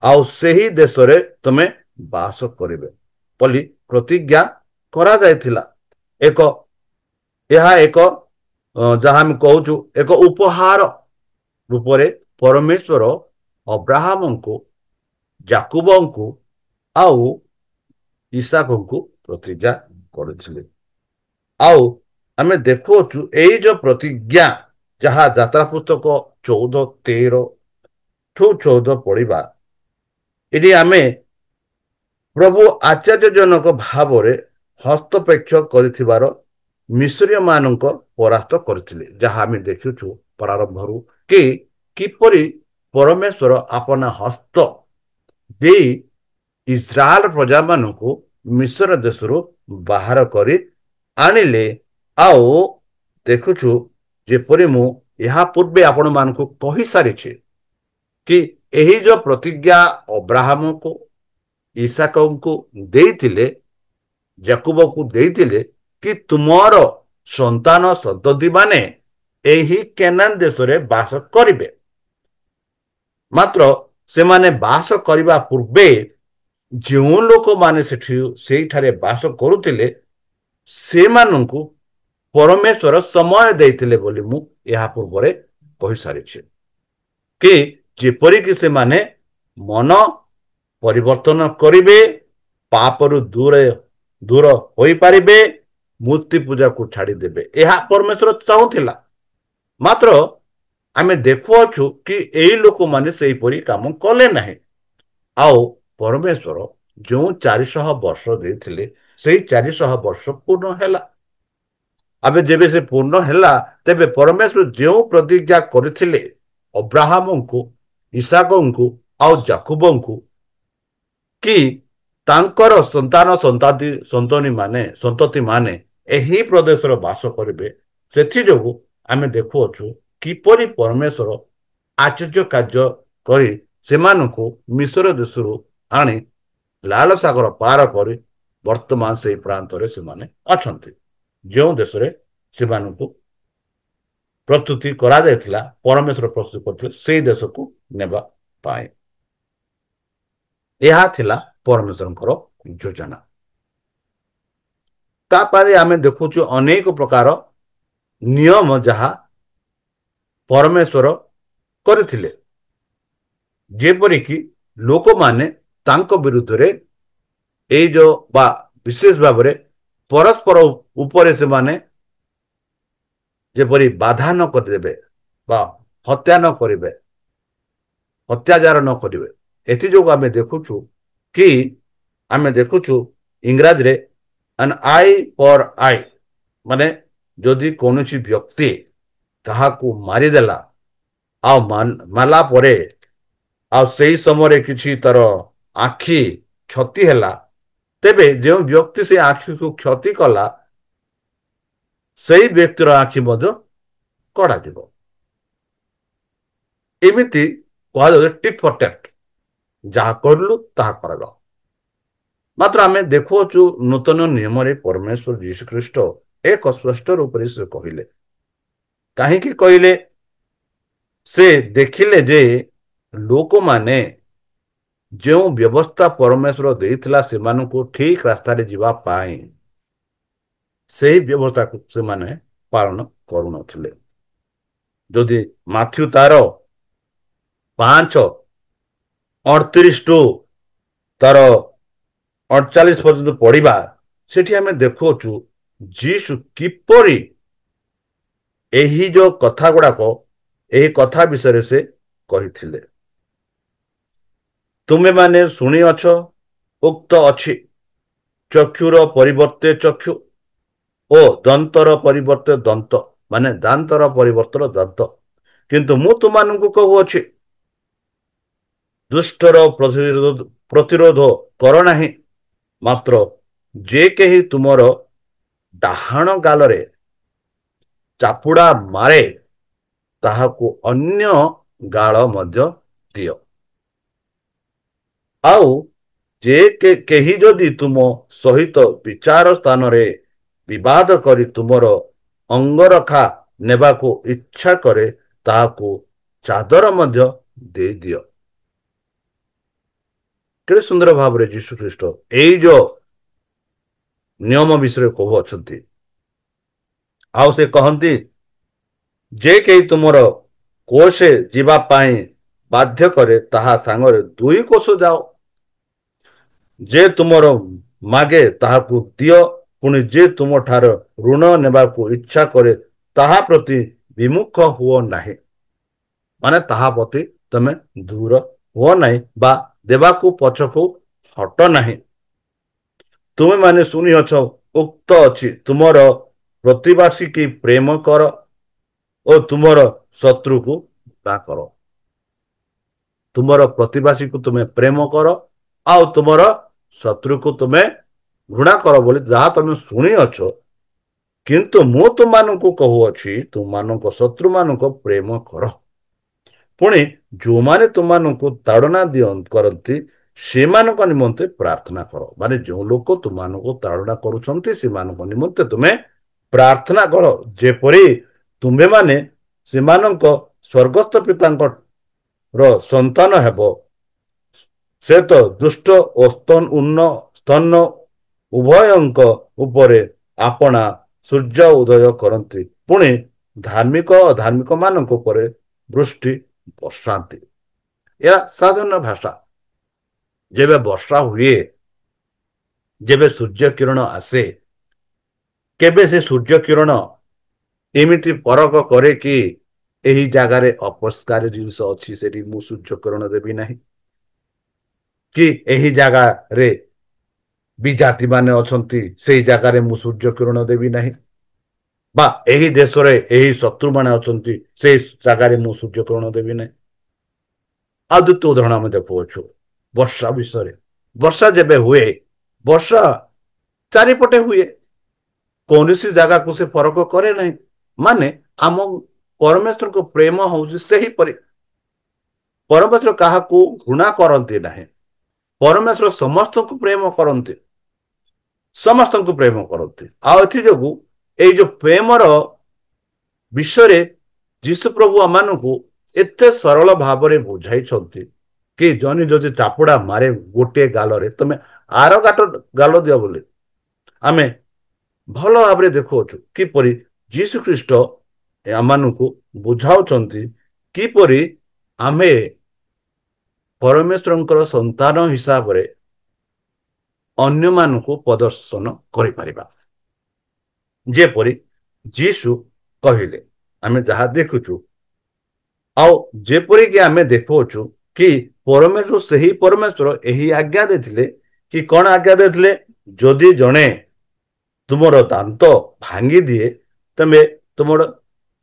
ଆଉ ସେହି ଦେଶରେ ତୁମେ ବାସ କରିବେ ବୋଲି ପ୍ରତିଜ୍ଞା କରାଯାଇଥିଲା। ଏହା ଏକ ଯାହା ଆମେ କହୁଛୁ ଏକ ଉପହାର ରୂପରେ ପରମେଶ୍ୱର ଅବ୍ରାହମଙ୍କୁ, ଯାକୁବଙ୍କୁ ଆଉ ଇସାକଙ୍କୁ ପ୍ରତିଜ୍ଞା କରିଥିଲେ। ଆଉ ଆମେ ଦେଖୁଅଛୁ ଏଇ ଯୋଉ ପ୍ରତିଜ୍ଞା, ଯାହା ଯାତ୍ରା ପୁସ୍ତକ 14:13-14 ପଢିବା, ଏଠି ଆମେ ପ୍ରଭୁ ଆଶ୍ଚର୍ଯ୍ୟଜନକ ଭାବରେ ହସ୍ତକ୍ଷେପ କରିଥିବାର ମିଶ୍ରୀୟ ମାନଙ୍କ ପରାସ୍ତ କରିଥିଲେ, ଯାହା ଆମେ ଦେଖୁଛୁ ପ୍ରାରମ୍ଭରୁ କି କିପରି ପରମେଶ୍ୱର ଆପଣା ହସ୍ତ ଦେଇ ଇସ୍ରାଏଲ ପ୍ରଜାମାନଙ୍କୁ ମିଶ୍ର ଦେଶରୁ ବାହାର କରି ଆଣିଲେ। ଆଉ ଦେଖୁଛୁ ଯେପରି ମୁଁ ଏହା ପୂର୍ବେ ଆପଣମାନଙ୍କୁ କହିସାରିଛି କି ଏହି ଯୋଉ ପ୍ରତିଜ୍ଞା ଅବ୍ରାହମକୁ, ଇସାକଙ୍କୁ ଦେଇଥିଲେ, ଯାକୁବକୁ ଦେଇଥିଲେ କି ତୁମର ସନ୍ତାନ ସନ୍ତତି ମାନେ ଏହି କେନାନ ଦେଶରେ ବାସ କରିବେ। ମାତ୍ର ସେମାନେ ବାସ କରିବା ପୂର୍ବେ ଯେଉଁ ଲୋକମାନେ ସେଇଠାରେ ବାସ କରୁଥିଲେ, ସେମାନଙ୍କୁ ପରମେଶ୍ୱର ସମୟ ଦେଇଥିଲେ ବୋଲି ମୁଁ ଏହା ପୂର୍ବରେ କହିସାରିଛି କି ଯେପରିକି ସେମାନେ ମନ ପରିବର୍ତ୍ତନ କରିବେ, ପାପରୁ ଦୂର ହୋଇପାରିବେ, ମୂର୍ତ୍ତି ପୂଜାକୁ ଛାଡ଼ିଦେବେ। ଏହା ପରମେଶ୍ୱର ଚାହୁଁଥିଲା। ମାତ୍ର ଆମେ ଦେଖୁଅଛୁ କି ଏଇ ଲୋକମାନେ ସେହିପରି କାମ କଲେ ନାହିଁ। ଆଉ ପରମେଶ୍ୱର ଯେଉଁ 400 ବର୍ଷ ଦେଇଥିଲେ, ସେଇ 400 ବର୍ଷ ପୂର୍ଣ୍ଣ ହେଲା। ଏବେ ଯେବେ ସେ ପୂର୍ଣ୍ଣ ହେଲା, ତେବେ ପରମେଶ୍ୱର ଯେଉଁ ପ୍ରତିଜ୍ଞା କରିଥିଲେ ଅବ୍ରାହମଙ୍କୁ, ଇସାକଙ୍କୁ ଆଉ ଯାକୁବଙ୍କୁ କି ତାଙ୍କର ସନ୍ତତି ମାନେ ଏହି ପ୍ରଦେଶର ବାସ କରିବେ, ସେଥିଯୋଗୁଁ ଆମେ ଦେଖୁଅଛୁ କିପରି ପରମେଶ୍ୱର ଆଶ୍ଚର୍ଯ୍ୟ କାର୍ଯ୍ୟ କରି ସେମାନଙ୍କୁ ମିଶ୍ର ଦେଶରୁ ଆଣି ଲାଲ ସାଗର ପାର କରି ବର୍ତ୍ତମାନ ସେହି ପ୍ରାନ୍ତରେ ସେମାନେ ଅଛନ୍ତି, ଯେଉଁ ଦେଶରେ ସେମାନଙ୍କୁ ପ୍ରସ୍ତୁତି କରାଯାଇଥିଲା, ପରମେଶ୍ୱର ପ୍ରସ୍ତୁତି କରିଥିଲେ ସେଇ ଦେଶକୁ ନେବା ପାଇଁ। ଏହା ଥିଲା ପରମେଶ୍ୱରଙ୍କର ଯୋଜନା। ତାପରେ ଆମେ ଦେଖୁଛୁ ଅନେକ ପ୍ରକାର ନିୟମ ଯାହା ପରମେଶ୍ୱର କରିଥିଲେ, ଯେପରିକି ଲୋକମାନେ ତାଙ୍କ ବିରୁଦ୍ଧରେ ଏଇ ଯୋଉ ବା ବିଶେଷ ଭାବରେ ପରସ୍ପର ଉପରେ ସେମାନେ ଯେପରି ବାଧା ନ କରିଦେବେ ବା ହତ୍ୟା ନ କରିବେ, ଅତ୍ୟାଚାର ନ କରିବେ, ଏଥିଯୋଗୁଁ ଆମେ ଦେଖୁଛୁ କି ଆମେ ଦେଖୁଛୁ ଇଂରାଜୀରେ ଆନ୍ ଆଇ ଫର୍ ଆଇ, ମାନେ ଯଦି କୌଣସି ବ୍ୟକ୍ତି କାହାକୁ ମାରିଦେଲା ଆଉ ମାରିଲା ପରେ ଆଉ ସେହି ସମୟରେ କିଛି ତାର ଆଖି କ୍ଷତି ହେଲା, ତେବେ ଯେଉଁ ବ୍ୟକ୍ତି ସେ ଆଖିକୁ କ୍ଷତି କଲା ସେହି ବ୍ୟକ୍ତିର ଆଖି ମଧ୍ୟ କଢାଯିବ। ଏମିତି କୁହାଯାଉଛି ଟିଟ୍ ଫର୍ ଟ୍ୟାଟ୍, ଯାହା କରିଲୁ ତାହା କରାଯାଉ। ମାତ୍ର ଆମେ ଦେଖୁଅଛୁ ନୂତନ ନିୟମରେ ପରମେଶ୍ୱର ଯୀଶୁଖ୍ରୀଷ୍ଟ ଏକ ସ୍ପଷ୍ଟ ରୂପରେ ସେ କହିଲେ। କାହିଁକି କହିଲେ? ସେ ଦେଖିଲେ ଯେ ଲୋକମାନେ ଯେଉଁ ବ୍ୟବସ୍ଥା ପରମେଶ୍ୱର ଦେଇଥିଲା ସେମାନଙ୍କୁ ଠିକ ରାସ୍ତାରେ ଯିବା ପାଇଁ, ସେହି ବ୍ୟବସ୍ଥାକୁ ସେମାନେ ପାଳନ କରୁନଥିଲେ। ଯଦି ମାଥ୍ୟୁ ତାର 5:38 ତାର 48 ପର୍ଯ୍ୟନ୍ତ ପଢିବା, ସେଠି ଆମେ ଦେଖୁଅଛୁ ଯୀଶୁ କିପରି ଏହି ଯୋଉ କଥା ଗୁଡାକ, ଏହି କଥା ବିଷୟରେ ସେ କହିଥିଲେ। ତୁମେମାନେ ଶୁଣିଅଛ, ଉକ୍ତ ଅଛି, ଚକ୍ଷୁର ପରିବର୍ତ୍ତେ ଚକ୍ଷୁ ଓ ଦନ୍ତର ପରିବର୍ତ୍ତେ ଦନ୍ତ, ମାନେ ଦାନ୍ତର ପରିବର୍ତ୍ତନ ଦନ୍ତ। କିନ୍ତୁ ମୁଁ ତୁମମାନଙ୍କୁ କହୁଅଛି, ଦୁଷ୍ଟର ପ୍ରତିରୋଧ କର ନାହିଁ, ମାତ୍ର ଯେ କେହି ତୁମର ଡାହାଣ ଗାଲରେ ଚାପୁଡା ମାରେ ତାହାକୁ ଅନ୍ୟ ଗାଳ ମଧ୍ୟ ଦିଅ। ଆଉ ଯେ କେହି ଯଦି ତୁମ ସହିତ ବିଚାର ସ୍ଥାନରେ ବିବାଦ କରି ତୁମର ଅଙ୍ଗରଖା ନେବାକୁ ଇଚ୍ଛା କରେ, ତାହାକୁ ଚାଦର ମଧ୍ୟ ଦେଇଦିଅ। କେତେ ସୁନ୍ଦର ଭାବରେ ଯୀଶୁଖ୍ରୀଷ୍ଟ ଏଇ ଯୋଉ ନିୟମ ବିଷୟରେ କହୁଅଛନ୍ତି। ଆଉ ସେ କହନ୍ତି, ଯେ କେହି ତୁମର କୋଷେ ଯିବା ପାଇଁ ବାଧ୍ୟ କରେ, ତାହା ସାଙ୍ଗରେ 2 କୋଷ ଯାଅ। ଯେ ତୁମର ମାଗେ ତାହାକୁ ଦିଅ, ପୁଣି ଯେ ତୁମଠାରୁ ଋଣ ନେବାକୁ ଇଚ୍ଛା କରେ ତାହା ପ୍ରତି ବିମୁଖ ହୁଅ ନାହିଁ, ମାନେ ତାହା ପ୍ରତି ତମେ ଦୂର ହୁଅ ନାହିଁ ବା ଦେବାକୁ ପଛକୁ ହଟ ନାହିଁ। ତୁମେମାନେ ଶୁଣିଅଛ, ଉକ୍ତ ଅଛି, ତୁମର ପ୍ରତିବାସୀ କି ପ୍ରେମ କର ଓ ତୁମର ଶତ୍ରୁକୁ ଘୃଣା କର। ତୁମର ପ୍ରତିବାସୀକୁ ତୁମେ ପ୍ରେମ କର ଆଉ ତୁମର ଶତ୍ରୁକୁ ତୁମେ ଘୃଣା କର ବୋଲି ଯାହା ତମେ ଶୁଣିଅଛ, କିନ୍ତୁ ମୁଁ ତୁମମାନଙ୍କୁ କହୁଅଛି, ତୁମମାନଙ୍କ ଶତ୍ରୁମାନଙ୍କ ପ୍ରେମ କର। ପୁଣି ଯେଉଁମାନେ ତୁମମାନଙ୍କୁ ତାଡ଼ନା କରନ୍ତି ସେମାନଙ୍କ ନିମନ୍ତେ ପ୍ରାର୍ଥନା କର। ମାନେ ଯେଉଁ ଲୋକ ତୁମମାନଙ୍କୁ ତାଡ଼ନା କରୁଛନ୍ତି ସେମାନଙ୍କ ନିମନ୍ତେ ତୁମେ ପ୍ରାର୍ଥନା କର, ଯେପରି ତୁମେମାନେ ସେମାନଙ୍କ ସ୍ୱର୍ଗସ୍ଥ ପିତାଙ୍କର ସନ୍ତାନ ହେବ। ସେ ତ ଦୁଷ୍ଟ ଓ ସ୍ତନ ଉଭୟଙ୍କ ଉପରେ ଆପଣା ସୂର୍ଯ୍ୟ ଉଦୟ କରନ୍ତି, ପୁଣି ଧାର୍ମିକ ଅଧାର୍ମିକ ମାନଙ୍କ ଉପରେ ବୃଷ୍ଟି ବର୍ଷାନ୍ତି। ଏହା ସାଧାରଣ ଭାଷା। ଯେବେ ବର୍ଷା ହୁଏ, ଯେବେ ସୂର୍ଯ୍ୟ କିରଣ ଆସେ, କେବେ ସେ ସୂର୍ଯ୍ୟ କିରଣ ଏମିତି ପରକ କରେ କି ଏହି ଜାଗାରେ ଅପରିଷ୍କାର ଜିନିଷ ଅଛି, ସେଠି ମୁଁ ସୂର୍ଯ୍ୟ କିରଣ ଦେବି ନାହିଁ, କି ଏହି ଜାଗାରେ ବିଜାତି ମାନେ ଅଛନ୍ତି ସେଇ ଜାଗାରେ ମୁଁ ସୂର୍ଯ୍ୟ କିରଣ ଦେବି ନାହିଁ, ବା ଏହି ଦେଶରେ ଏହି ଶତ୍ରୁମାନେ ଅଛନ୍ତି ସେଇ ଜାଗାରେ ମୁଁ ସୂର୍ଯ୍ୟ କିରଣ ଦେବି ନାହିଁ। ଆଉ ଦ୍ୱିତୀୟ ଉଦାହରଣ ଆମେ ଦେଖୁଅଛୁ ବର୍ଷା ବିଷୟରେ। ବର୍ଷା ଯେବେ ହୁଏ, ବର୍ଷା ଚାରିପଟେ ହୁଏ, କୌଣସି ଜାଗାକୁ ସେ ଫରକ କରେ ନାହିଁ। ମାନେ ଆମ ପରମେଶ୍ୱରଙ୍କ ପ୍ରେମ ହଉଛି ସେହିପରି। ପରମେଶ୍ୱର କାହାକୁ ଘୃଣା କରନ୍ତି ନାହିଁ, ପରମେଶ୍ୱର ସମସ୍ତଙ୍କୁ ପ୍ରେମ କରନ୍ତି। ସମସ୍ତଙ୍କୁ ପ୍ରେମ କରନ୍ତି। ଆଉ ଏଥିଯୋଗୁ ଏଇ ଯୋଉ ପ୍ରେମର ବିଷୟରେ ଯୀଶୁ ପ୍ରଭୁ ଆମମାନଙ୍କୁ ଏତେ ସରଳ ଭାବରେ ବୁଝାଇଛନ୍ତି କି ଜଣେ ଯଦି ଚାପୁଡା ମାରେ ଗୋଟିଏ ଗାଲରେ ତମେ ଆର ଗାଲ ଦିଅ ବୋଲି ଆମେ ଭଲ ଭାବରେ ଦେଖୁଅଛୁ କିପରି ଯୀଶୁ ଖ୍ରୀଷ୍ଟ ଆମମାନଙ୍କୁ ବୁଝାଉଛନ୍ତି କିପରି ଆମେ ପରମେଶ୍ୱରଙ୍କର ସନ୍ତାନ ହିସାବରେ ଅନ୍ୟମାନଙ୍କୁ ପ୍ରଦର୍ଶନ କରିପାରିବା। ଯେପରି ଯୀଶୁ କହିଲେ ଆମେ ଯାହା ଦେଖୁଛୁ ଆଉ ଯେପରିକି ଆମେ ଦେଖୁଅଛୁ କି ପରମେଶ୍ୱର ସେହି ପରମେଶ୍ୱର ଏହି ଆଜ୍ଞା ଦେଇଥିଲେ କି କଣ ଆଜ୍ଞା ଦେଇଥିଲେ, ଯଦି ଜଣେ ତୁମର ଦାନ୍ତ ଭାଙ୍ଗି ଦିଏ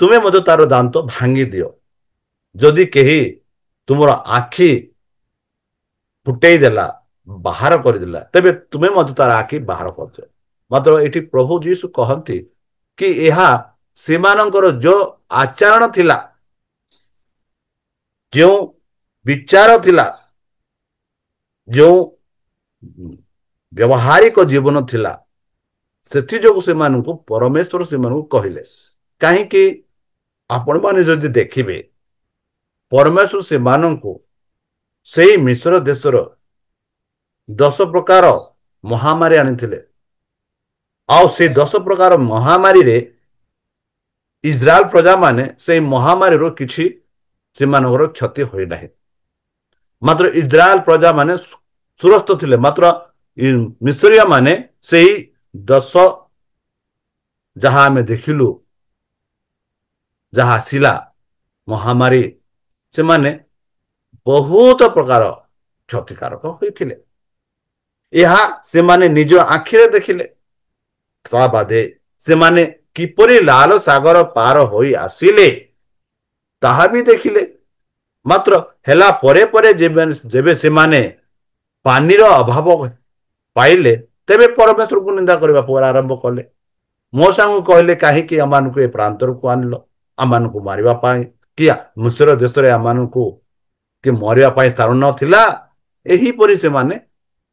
ତୁମେ ମଧ୍ୟ ତାର ଦାନ୍ତ ଭାଙ୍ଗି ଦିଅ। ଯଦି କେହି ତୁମର ଆଖି ଫୁଟେଇ ଦେଲା ବାହାର କରିଦେଲା ତେବେ ତୁମେ ମଧ୍ୟ ତାର ଆଖି ବାହାର କରିଦିଅ। ମାତ୍ର ଏଠି ପ୍ରଭୁ ଯୀଶୁ କହନ୍ତି କି ଏହା ସେମାନଙ୍କର ଯୋଉ ଆଚରଣ ଥିଲା, ଯେଉଁ ବିଚାର ଥିଲା, ଯେଉଁ ବ୍ୟବହାରିକ ଜୀବନ ଥିଲା, ସେଥିଯୋଗୁଁ ସେମାନଙ୍କୁ ପରମେଶ୍ୱର ସେମାନଙ୍କୁ କହିଲେ। କାହିଁକି ଆପଣମାନେ ଯଦି ଦେଖିବେ ପରମେଶ୍ୱର ସେମାନଙ୍କୁ ସେଇ ମିଶ୍ର ଦେଶର 10 ପ୍ରକାର ମହାମାରୀ ଆଣିଥିଲେ। ଆଉ ସେଇ 10 ପ୍ରକାର ମହାମାରୀରେ ଇସ୍ରାଏଲ ପ୍ରଜାମାନେ ସେଇ ମହାମାରୀରୁ କିଛି ସେମାନଙ୍କର କ୍ଷତି ହୋଇନାହିଁ। ମାତ୍ର ଇସ୍ରାଏଲ ପ୍ରଜାମାନେ ସୁରସ୍ଥ ଥିଲେ। ମାତ୍ର ମିଶ୍ରୀୟ ମାନେ ସେଇ 10 ଯାହା ଆମେ ଦେଖିଲୁ ଯାହା ଆସିଲା ମହାମାରୀ, ସେମାନେ ବହୁତ ପ୍ରକାର କ୍ଷତିକାରକ ହୋଇଥିଲେ। ଏହା ସେମାନେ ନିଜ ଆଖିରେ ଦେଖିଲେ। ତା ବାଦେ ସେମାନେ କିପରି ଲାଲ ସାଗର ପାର ହୋଇ ଆସିଲେ ତାହା ବି ଦେଖିଲେ। ମାତ୍ର ହେଲା ପରେ ପରେ ଯେବେ ସେମାନେ ପାଣିର ଅଭାବ ପାଇଲେ ତେବେ ପରମେଶ୍ୱରକୁ ନିନ୍ଦା କରିବା ପରେ ଆରମ୍ଭ କଲେ। ମୋସାଙ୍କୁ କହିଲେ କାହିଁକି ଆମମାନଙ୍କୁ ଏ ପ୍ରାନ୍ତରକୁ ଆଣିଲ, ଆମମାନଙ୍କୁ ମାରିବା ପାଇଁ କି ମିଶ୍ର ଦେଶରେ ଆମମାନଙ୍କୁ କି ମରିବା ପାଇଁ ସ୍ଥାନ ନଥିଲା। ଏହିପରି ସେମାନେ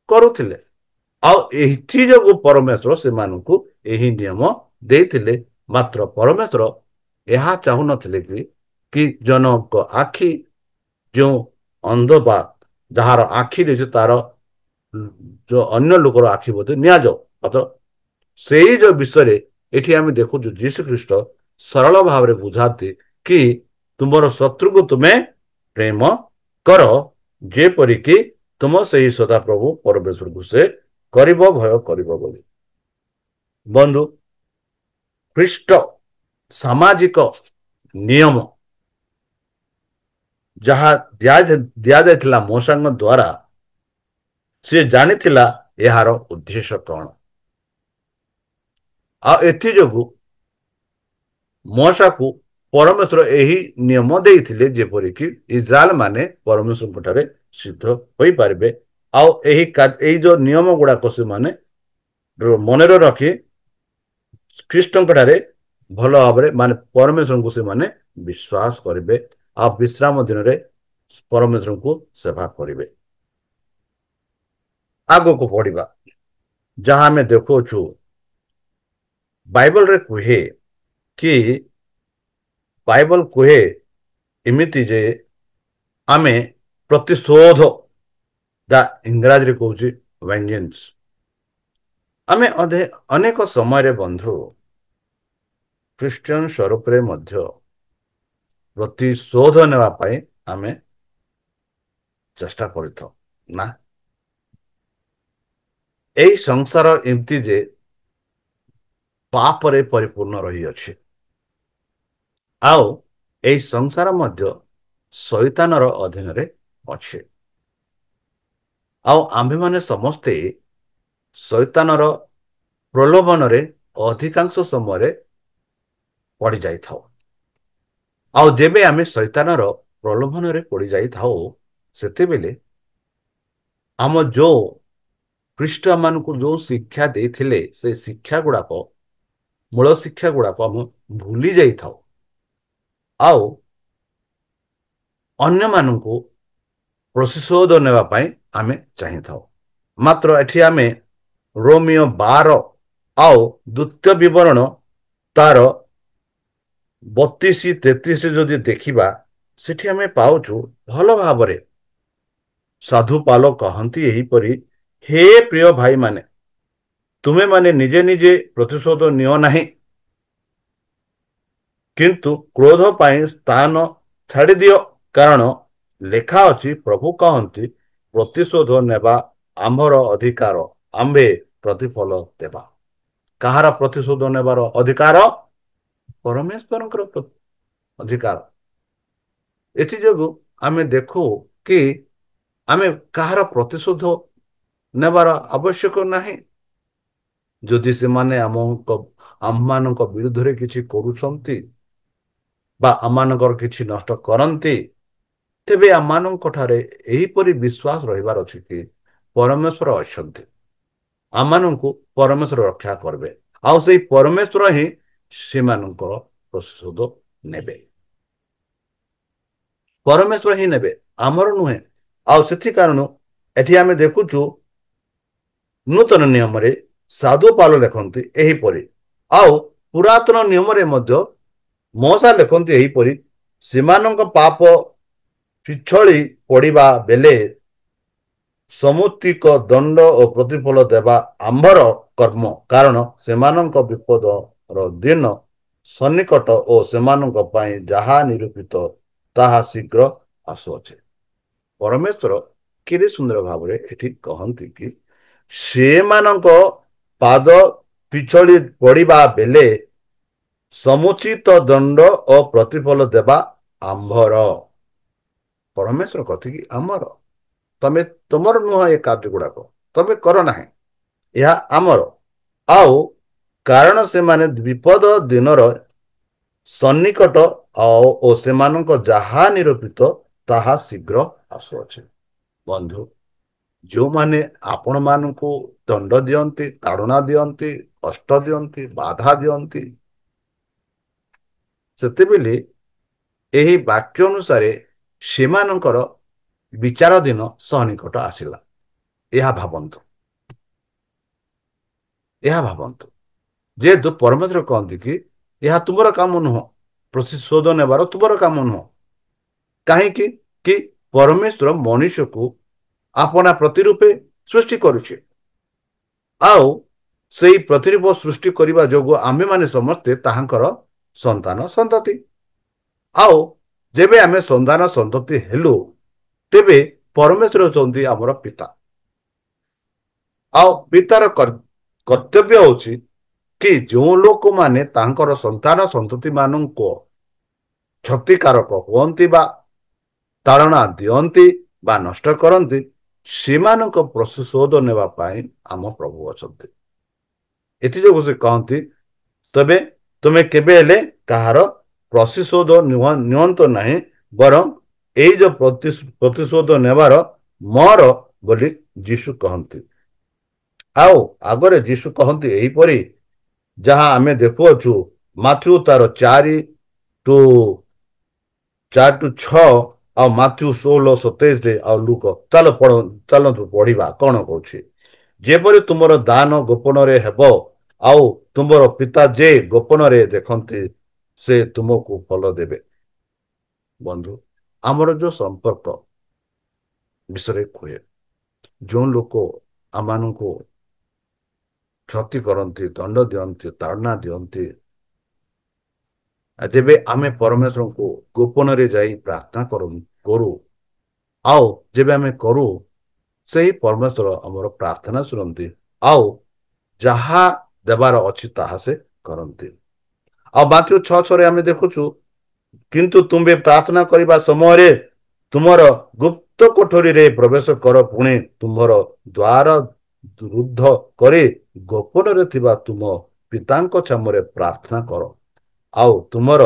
କରୁଥିଲେ। ଆଉ ଏଥି ଯୋଗୁ ପରମେଶ୍ୱର ସେମାନଙ୍କୁ ଏହି ନିୟମ ଦେଇଥିଲେ। ମାତ୍ର ପରମେଶ୍ୱର ଏହା ଚାହୁଁନଥିଲେ କି ଜଣଙ୍କ ଆଖି ଯେଉଁ ଅନ୍ଧ ବା ଯାହାର ଆଖି ଦେଇଛି ତାର ଯୋଉ ଅନ୍ୟ ଲୋକର ଆଖି ବୋଧେ ନିଆଯାଉ। ମାତ୍ର ସେଇ ଯୋଉ ବିଷୟରେ ଏଠି ଆମେ ଦେଖୁଛୁ ଯୀଶୁ ଖ୍ରୀଷ୍ଟ ସରଳ ଭାବରେ ବୁଝାନ୍ତି କି ତୁମର ଶତ୍ରୁକୁ ତୁମେ ପ୍ରେମ କର, ଯେପରିକି ତୁମ ସେହି ସଦାପ୍ରଭୁ ପରମେଶ୍ୱରକୁ ସେ କରିବ ଭୟ କରିବ ବୋଲି। ବନ୍ଧୁ, ଖ୍ରୀଷ୍ଟ ସାମାଜିକ ନିୟମ ଯାହା ଦିଆଯାଇଥିଲା ମୋସାଙ୍କ ଦ୍ୱାରା ସେ ଜାଣିଥିଲା ଏହାର ଉଦ୍ଦେଶ୍ୟ କଣ। ଆଉ ଏଥିଯୋଗୁ ମୋସାକୁ ପରମେଶ୍ୱର ଏହି ନିୟମ ଦେଇଥିଲେ ଯେପରିକି ଇସ୍ରାଏଲ ମାନେ ପରମେଶ୍ୱରଙ୍କ ଠାରେ ସିଦ୍ଧ ହୋଇପାରିବେ। ଆଉ ଏଇ ଯୋଉ ନିୟମ ଗୁଡାକ ସେମାନେ ମନରେ ରଖି ଖ୍ରୀଷ୍ଟଙ୍କ ଠାରେ ଭଲ ଭାବରେ ମାନେ ପରମେଶ୍ୱରଙ୍କୁ ସେମାନେ ବିଶ୍ୱାସ କରିବେ। ଆଉ ବିଶ୍ରାମ ଦିନରେ ପରମେଶ୍ୱରଙ୍କୁ ସେବା କରିବେ। ଆଗକୁ ପଢିବା ଯାହା ଆମେ ଦେଖୁଅଛୁ ବାଇବଲରେ କୁହେ କି ବାଇବଲ କୁହେ ଏମିତି ଯେ ଆମେ ପ୍ରତିଶୋଧ, ତା ଇଂରାଜୀରେ କହୁଛି ଭେଞ୍ଜେନ୍ସ। ଆମେ ଅନେକ ସମୟରେ ବନ୍ଧୁ ଖ୍ରୀଷ୍ଟିଆନ ସ୍ୱରୂପରେ ମଧ୍ୟ ପ୍ରତିଶୋଧ ନେବା ପାଇଁ ଆମେ ଚେଷ୍ଟା କରିଥାଉ ନା। ଏହି ସଂସାର ଏମିତି ଯେ ପାପରେ ପରିପୂର୍ଣ୍ଣ ରହିଅଛି। ଆଉ ଏହି ସଂସାର ମଧ୍ୟ ଶୈତାନର ଅଧୀନରେ ଅଛି। ଆଉ ଆମ୍ଭେମାନେ ସମସ୍ତେ ଶୈତାନର ପ୍ରଲୋଭନରେ ଅଧିକାଂଶ ସମୟରେ ପଡ଼ିଯାଇଥାଉ। ଆଉ ଯେବେ ଆମେ ଶୈତାନର ପ୍ରଲୋଭନରେ ପଡ଼ିଯାଇଥାଉ ସେତେବେଳେ ଆମ ଯୋଉ ଖ୍ରୀଷ୍ଟ ଆମମାନଙ୍କୁ ଯୋଉ ଶିକ୍ଷା ଦେଇଥିଲେ ସେ ଶିକ୍ଷା ଗୁଡାକ, ମୂଳ ଶିକ୍ଷା ଗୁଡାକ ଆମେ ଭୁଲି ଯାଇଥାଉ। ଆଉ ଅନ୍ୟମାନଙ୍କୁ ପ୍ରତିଶୋଧ ନେବା ପାଇଁ ଆମେ ଚାହିଁଥାଉ। ମାତ୍ର ଏଠି ଆମେ ରୋମିଓ 12 ଆଉ ଦ୍ୱିତୀୟ ବିବରଣ ତାର 32-33 ଯଦି ଦେଖିବା, ସେଠି ଆମେ ପାଉଛୁ ଭଲ ଭାବରେ ସାଧୁ ପାଲ କହନ୍ତି ଏହିପରି, ହେ ପ୍ରିୟ ଭାଇମାନେ, ତୁମେମାନେ ନିଜେ ନିଜେ ପ୍ରତିଶୋଧ ନିଅ ନାହିଁ, କିନ୍ତୁ କ୍ରୋଧ ପାଇଁ ସ୍ଥାନ ଛାଡ଼ିଦିଅ, କାରଣ ଲେଖା ଅଛି, ପ୍ରଭୁ କହନ୍ତି, ପ୍ରତିଶୋଧ ନେବା ଆମ୍ଭର ଅଧିକାର, ଆମ୍ଭେ ପ୍ରତିଫଳ ଦେବା। କାହାର ପ୍ରତିଶୋଧ ନେବାର ଅଧିକାର? ପରମେଶ୍ୱରଙ୍କର ଅଧିକାର। ଏଥିଯୋଗୁଁ ଆମେ ଦେଖୁ କି ଆମେ କାହାର ପ୍ରତିଶୋଧ ନେବାର ଆବଶ୍ୟକ ନାହିଁ। ଯଦି ସେମାନେ ଆମମାନଙ୍କ ବିରୁଦ୍ଧରେ କିଛି କରୁଛନ୍ତି ବା ଆମମାନଙ୍କର କିଛି ନଷ୍ଟ କରନ୍ତି, ତେବେ ଆମମାନଙ୍କଠାରେ ଏହିପରି ବିଶ୍ୱାସ ରହିବାର ଅଛି କି ପରମେଶ୍ୱର ଅଛନ୍ତି, ଆମମାନଙ୍କୁ ପରମେଶ୍ୱର ରକ୍ଷା କରିବେ, ଆଉ ସେଇ ପରମେଶ୍ୱର ହିଁ ସେମାନଙ୍କର ପ୍ରତିଶୋଧ ନେବେ। ପରମେଶ୍ୱର ହିଁ ନେବେ, ଆମର ନୁହେଁ। ଆଉ ସେଥି କାରଣରୁ ଏଠି ଆମେ ଦେଖୁଛୁ ନୂତନ ନିୟମରେ ସାଧୁ ପାଲ ଲେଖନ୍ତି ଏହିପରି, ଆଉ ପୁରାତନ ନିୟମରେ ମଧ୍ୟ ମୋଶା ଲେଖନ୍ତି ଏହିପରି, ସେମାନଙ୍କ ପାପ ପିଛଳି ପଡ଼ିବା ବେଲେ ସମୁଚିତ ଦଣ୍ଡ ଓ ପ୍ରତିଫଳ ଦେବା ଆମ୍ଭର କର୍ମ, କାରଣ ସେମାନଙ୍କ ବିପଦର ଦିନ ସନ୍ନିକଟ ଓ ସେମାନଙ୍କ ପାଇଁ ଯାହା ନିରୂପିତ ତାହା ଶୀଘ୍ର ଆସୁଅଛି। ପରମେଶ୍ୱର କେତେ ସୁନ୍ଦର ଭାବରେ ଏଠି କହନ୍ତି କି ସେମାନଙ୍କ ପାଦ ପିଛଳି ପଡ଼ିବା ବେଲେ ସମୁଚିତ ଦଣ୍ଡ ଓ ପ୍ରତିଫଳ ଦେବା ଆମ୍ଭର। ପରମେଶ୍ୱର କହନ୍ତି ଆମର, ତୁମର ନୁହଁ ଏ କାର୍ଯ୍ୟ ଗୁଡାକ, ତମେ କର ନାହିଁ, ଏହା ଆମର। ଆଉ କାରଣ ସେମାନେ ବିପଦ ଦିନର ସନ୍ନିକଟ ଓ ସେମାନଙ୍କ ଯାହା ନିରୂପିତ ତାହା ଶୀଘ୍ର ଆସୁଅଛି। ବନ୍ଧୁ, ଯେଉଁମାନେ ଆପଣମାନଙ୍କୁ ଦଣ୍ଡ ଦିଅନ୍ତି, ତାଡ଼ନା ଦିଅନ୍ତି, କଷ୍ଟ ଦିଅନ୍ତି, ବାଧା ଦିଅନ୍ତି, ସେତେବେଳେ ଏହି ବାକ୍ୟ ଅନୁସାରେ ସେମାନଙ୍କର ବିଚାର ଦିନ ସନ୍ନିକଟ ଆସିଲା। ଏହା ଭାବନ୍ତୁ, ଯେହେତୁ ପରମେଶ୍ୱର କହନ୍ତି କି ଏହା ତୁମର କାମ ନୁହଁ, ପ୍ରତିଶୋଧ ନେବାର ତୁମର କାମ ନୁହଁ। କାହିଁକି? କି ପରମେଶ୍ୱର ମନୁଷ୍ୟକୁ ଆପଣା ପ୍ରତିରୂପେ ସୃଷ୍ଟି କରୁଛି, ଆଉ ସେଇ ପ୍ରତିରୂପ ସୃଷ୍ଟି କରିବା ଯୋଗୁଁ ଆମେମାନେ ସମସ୍ତେ ତାହାଙ୍କର ସନ୍ତାନ ସନ୍ତତି। ଆଉ ଯେବେ ଆମେ ସନ୍ତାନ ସନ୍ତତି ହେଲୁ, ତେବେ ପରମେଶ୍ୱର ହେଉଛନ୍ତି ଆମର ପିତା। ଆଉ ପିତାର କର୍ତ୍ତବ୍ୟ ହେଉଛି କି ଯେଉଁ ଲୋକମାନେ ତାଙ୍କର ସନ୍ତାନ ସନ୍ତତି ମାନଙ୍କୁ କ୍ଷତିକାରକ ହୁଅନ୍ତି ବା ତାଡ଼ନା ଦିଅନ୍ତି ବା ନଷ୍ଟ କରନ୍ତି, ସେମାନଙ୍କ ପ୍ରତିଶୋଧ ନେବା ପାଇଁ ଆମ ପ୍ରଭୁ ଅଛନ୍ତି। ଏଥିଯୋଗୁଁ ସେ କହନ୍ତି, ତେବେ ତୁମେ କେବେ ହେଲେ କାହାର ପ୍ରତିଶୋଧ ନିଅନ୍ତୁ ନାହିଁ, ବରଂ ଏଇ ଯୋଉ ପ୍ରତିଶୋଧ ନେବାର ମୋର ବୋଲି ଯୀଶୁ କହନ୍ତି। ଆଉ ଆଗରେ ଯୀଶୁ କହନ୍ତି ଏହିପରି, ଯାହା ଆମେ ଦେଖୁଅଛୁ ମାଥ୍ୟୁ ତାର 4-6 ଆଉ ମାଥ୍ୟୁ 16-27 ଆଉ ଲୁକ। ଚାଲନ୍ତୁ ପଢିବା କଣ କହୁଛି। ଯେପରି ତୁମର ଦାନ ଗୋପନରେ ହେବ, ଆଉ ତୁମର ପିତା ଯେ ଗୋପନରେ ଦେଖନ୍ତି ସେ ତୁମକୁ ଫଳ ଦେବେ। ବନ୍ଧୁ, ଆମର ଯୋଉ ସମ୍ପର୍କ ବିଷୟରେ କୁହେ, ଯେଉଁ ଲୋକ ଆମମାନଙ୍କୁ କ୍ଷତି କରନ୍ତି, ଦଣ୍ଡ ଦିଅନ୍ତି, ତାଡ଼ନା ଦିଅନ୍ତି, ଯେବେ ଆମେ ପରମେଶ୍ୱରଙ୍କୁ ଗୋପନରେ ଯାଇ ପ୍ରାର୍ଥନା କରୁ, ଆଉ ଯେବେ ଆମେ କରୁ, ସେହି ପରମେଶ୍ୱର ଆମର ପ୍ରାର୍ଥନା ଶୁଣନ୍ତି, ଆଉ ଯାହା ଦେବାର ଅଛି ତାହା ସେ କରନ୍ତି। ଆଉ ମାଥ୍ୟୁ 6:6 ଆମେ ଦେଖୁଛୁ, କିନ୍ତୁ ତୁମେ ପ୍ରାର୍ଥନା କରିବା ସମୟରେ ତୁମର ଗୁପ୍ତ କୋଠରୀରେ ପ୍ରବେଶ କର, ପୁଣି ତୁମର ଦ୍ୱାର ରୁଦ୍ଧ କରି ଗୋପନରେ ଥିବା ତୁମ ପିତାଙ୍କ ସାମ୍ନାରେ ପ୍ରାର୍ଥନା କର, ଆଉ ତୁମର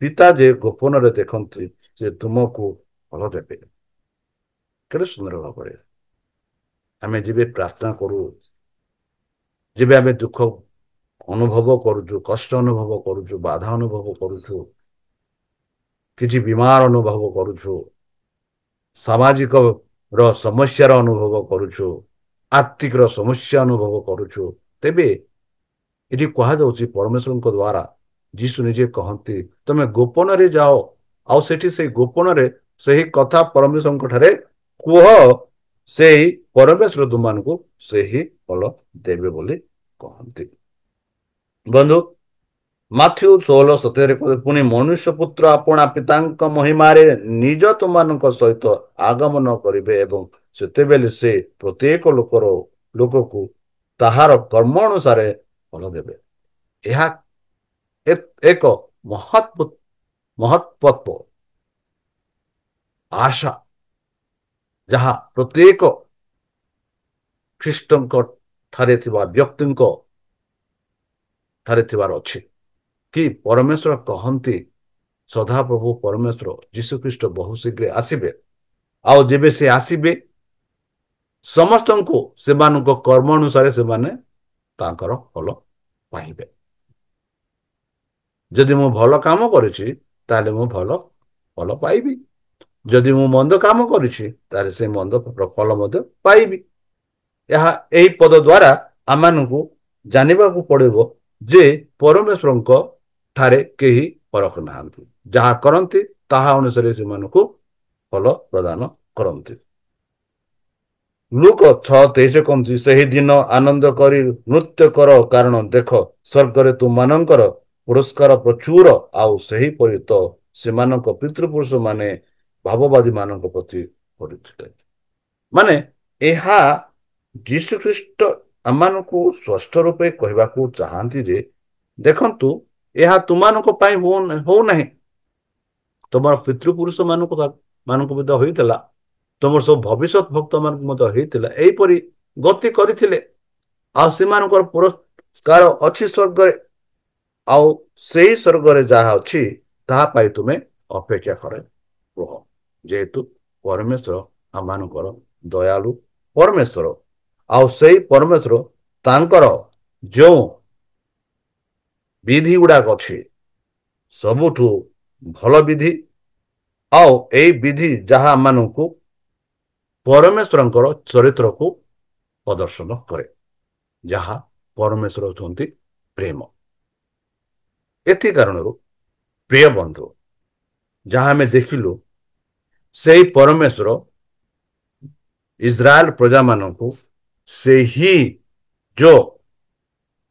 ପିତା ଯେ ଗୋପନରେ ଦେଖନ୍ତି ସେ ତୁମକୁ ଫଳ ଦେବେ। କେତେ ସୁନ୍ଦର ଭାବରେ ଆମେ ଯେବେ ପ୍ରାର୍ଥନା କରୁ, ଯେବେ ଆମେ ଦୁଃଖ ଅନୁଭବ କରୁଛୁ, କଷ୍ଟ ଅନୁଭବ କରୁଛୁ, ବାଧା ଅନୁଭବ କରୁଛୁ, କିଛି ବିମାର ଅନୁଭବ କରୁଛୁ, ସାମାଜିକ ର ସମସ୍ୟାର ଅନୁଭବ କରୁଛୁ, ଆର୍ଥିକର ସମସ୍ୟା ଅନୁଭବ କରୁଛୁ, ତେବେ ଏଠି କୁହାଯାଉଛି ପରମେଶ୍ୱରଙ୍କ ଦ୍ୱାରା ଯୀଶୁ ନିଜେ କହନ୍ତି ତମେ ଗୋପନରେ ଯାଅ, ଆଉ ସେଠି ସେଇ ଗୋପନରେ ସେହି କଥା ପରମେଶ୍ୱରଙ୍କ ଠାରେ କୁହ, ସେଇ ପରମେଶ୍ୱର ତୁମମାନଙ୍କୁ ସେହି ଫଳ ଦେବେ ବୋଲି କହନ୍ତି। ବନ୍ଧୁ, ମାଥ୍ୟୁ 16:17 ପୁଣି ମନୁଷ୍ୟ ପୁତ୍ର ଆପଣା ପିତାଙ୍କ ମହିମାରେ ନିଜ ତୁମମାନଙ୍କ ସହିତ ଆଗମନ କରିବେ ଏବଂ ସେତେବେଳେ ସେ ପ୍ରତ୍ୟେକ ଲୋକକୁ ତାହାର କର୍ମ ଅନୁସାରେ ଫଳ ଦେବେ। ଏହା ଏକ ମହତ୍ତ୍ୱ ଆଶା ଯାହା ପ୍ରତ୍ୟେକ ଖ୍ରୀଷ୍ଟଙ୍କ ଠାରେ ଥିବା ବ୍ୟକ୍ତିଙ୍କ ଠାରେ ଥିବାର ଅଛି କି ପରମେଶ୍ୱର କହନ୍ତି ସଦାପ୍ରଭୁ ପରମେଶ୍ୱର ଯୀଶୁଖ୍ରୀଷ୍ଟ ବହୁ ଶୀଘ୍ର ଆସିବେ, ଆଉ ଯେବେ ସେ ଆସିବେ ସମସ୍ତଙ୍କୁ ସେମାନଙ୍କ କର୍ମ ଅନୁସାରେ ସେମାନେ ତାଙ୍କର ଫଳ ପାଇବେ। ଯଦି ମୁଁ ଭଲ କାମ କରିଛି ତାହେଲେ ମୁଁ ଭଲ ଫଳ ପାଇବି, ଯଦି ମୁଁ ମନ୍ଦ କାମ କରିଛି ତାହେଲେ ସେ ମନ୍ଦ ଫଳ ମଧ୍ୟ ପାଇବି। ଏହି ପଦ ଦ୍ୱାରା ଆମମାନଙ୍କୁ ଜାଣିବାକୁ ପଡ଼ିବ ଯେ ପରମେଶ୍ୱରଙ୍କ ଠାରେ କେହି ଫରକ ନାହାନ୍ତି, ଯାହା କରନ୍ତି ତାହା ଅନୁସାରେ ସେମାନଙ୍କୁ ଫଳ ପ୍ରଦାନ କରନ୍ତି। ଲୁକ 6:23 କହୁଛି ସେହିଦିନ ଆନନ୍ଦ କରି ନୃତ୍ୟ କର, କାରଣ ଦେଖ ସ୍ୱର୍ଗରେ ତୁମମାନଙ୍କର ପୁରସ୍କାର ପ୍ରଚୁର, ଆଉ ସେହିପରି ତ ସେମାନଙ୍କ ପିତୃପୁରୁଷ ମାନେ ଭାବବାଦୀ ମାନଙ୍କ ପ୍ରତି କରିଥିଲେ। ମାନେ ଏହା ଯୀଶୁଖ୍ରୀଷ୍ଟ ଆମମାନଙ୍କୁ ସ୍ପଷ୍ଟ ରୂପେ କହିବାକୁ ଚାହାନ୍ତି ଯେ ଦେଖନ୍ତୁ ଏହା ତୁମମାନଙ୍କ ପାଇଁ ହଉନାହିଁ, ତୁମର ପିତୃପୁରୁଷ ମାନଙ୍କୁ ମଧ୍ୟ ହୋଇଥିଲା, ତୁମର ସବୁ ଭବିଷ୍ୟତ ଭକ୍ତ ମାନଙ୍କୁ ମଧ୍ୟ ହେଇଥିଲା, ଏହିପରି ଗତି କରିଥିଲେ, ଆଉ ସେମାନଙ୍କର ପୁରସ୍କାର ଅଛି ସ୍ୱର୍ଗରେ, ଆଉ ସେଇ ସ୍ୱର୍ଗରେ ଯାହା ଅଛି ତାହା ପାଇଁ ତୁମେ ଅପେକ୍ଷା କରେ ରୁହ। ଯେହେତୁ ପରମେଶ୍ୱର ଆମମାନଙ୍କର ଦୟାଳୁ ପରମେଶ୍ୱର, ଆଉ ସେଇ ପରମେଶ୍ୱର ତାଙ୍କର ଯେଉଁ ବିଧି ଗୁଡାକ ଅଛି ସବୁଠୁ ଭଲ ବିଧି, ଆଉ ଏଇ ବିଧି ଯାହା ଆମମାନଙ୍କୁ ପରମେଶ୍ୱରଙ୍କର ଚରିତ୍ରକୁ ପ୍ରଦର୍ଶନ କରେ, ଯାହା ପରମେଶ୍ୱର ହେଉଛନ୍ତି ପ୍ରେମ। ଏଥି କାରଣରୁ ପ୍ରିୟ ବନ୍ଧୁ, ଯାହା ଆମେ ଦେଖିଲୁ ସେହି ପରମେଶ୍ୱର ଇସ୍ରାଏଲ ପ୍ରଜାମାନଙ୍କୁ ସେହି ଯୋ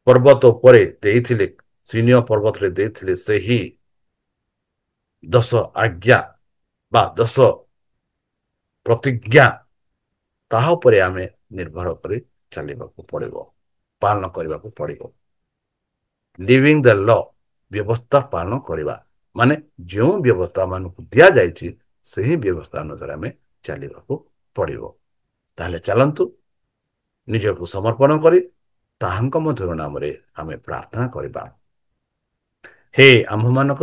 ପର୍ବତ ଉପରେ ଦେଇଥିଲେ, ସିନିୟ ପର୍ବତରେ ଦେଇଥିଲେ ସେହି 10 ଆଜ୍ଞା ବା 10 ପ୍ରତିଜ୍ଞା, ତାହା ଉପରେ ଆମେ ନିର୍ଭର କରି ଚାଲିବାକୁ ପଡ଼ିବ, ପାଳନ କରିବାକୁ ପଡ଼ିବ। ଲିଭିଂ ଦ ଲ, ବ୍ୟବସ୍ଥା ପାଳନ କରିବା ମାନେ ଯେଉଁ ବ୍ୟବସ୍ଥା ମାନଙ୍କୁ ଦିଆଯାଇଛି ସେହି ବ୍ୟବସ୍ଥା ଅନୁସାରେ ଆମେ ଚାଲିବାକୁ ପଡ଼ିବ। ତାହେଲେ ଚାଲନ୍ତୁ ନିଜକୁ ସମର୍ପଣ କରି ତାହାଙ୍କ ମଧୁର ନାମରେ ଆମେ ପ୍ରାର୍ଥନା କରିବା। ହେ ଆମ୍ଭମାନଙ୍କ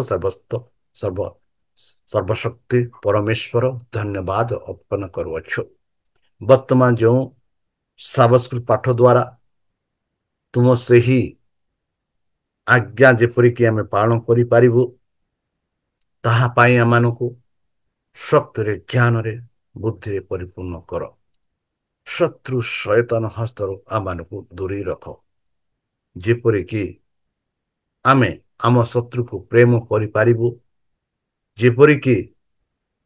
ସର୍ବଶକ୍ତି ପରମେଶ୍ୱର, ଧନ୍ୟବାଦ ଅର୍ପଣ କରୁଅଛୁ ବର୍ତ୍ତମାନ ଯେଉଁ ସାବସ୍କୃତ ପାଠ ଦ୍ୱାରା ତୁମ ସେହି ଆଜ୍ଞା ଯେପରିକି ଆମେ ପାଳନ କରିପାରିବୁ ତାହା ପାଇଁ ଆମମାନଙ୍କୁ ଶକ୍ତିରେ, ଜ୍ଞାନରେ, ବୁଦ୍ଧିରେ ପରିପୂର୍ଣ୍ଣ କର। ଶତ୍ରୁ ଶୟତାନ ହସ୍ତରୁ ଆମମାନଙ୍କୁ ଦୂରେଇ ରଖ, ଯେପରିକି ଆମେ ଆମ ଶତ୍ରୁକୁ ପ୍ରେମ କରିପାରିବୁ, ଯେପରିକି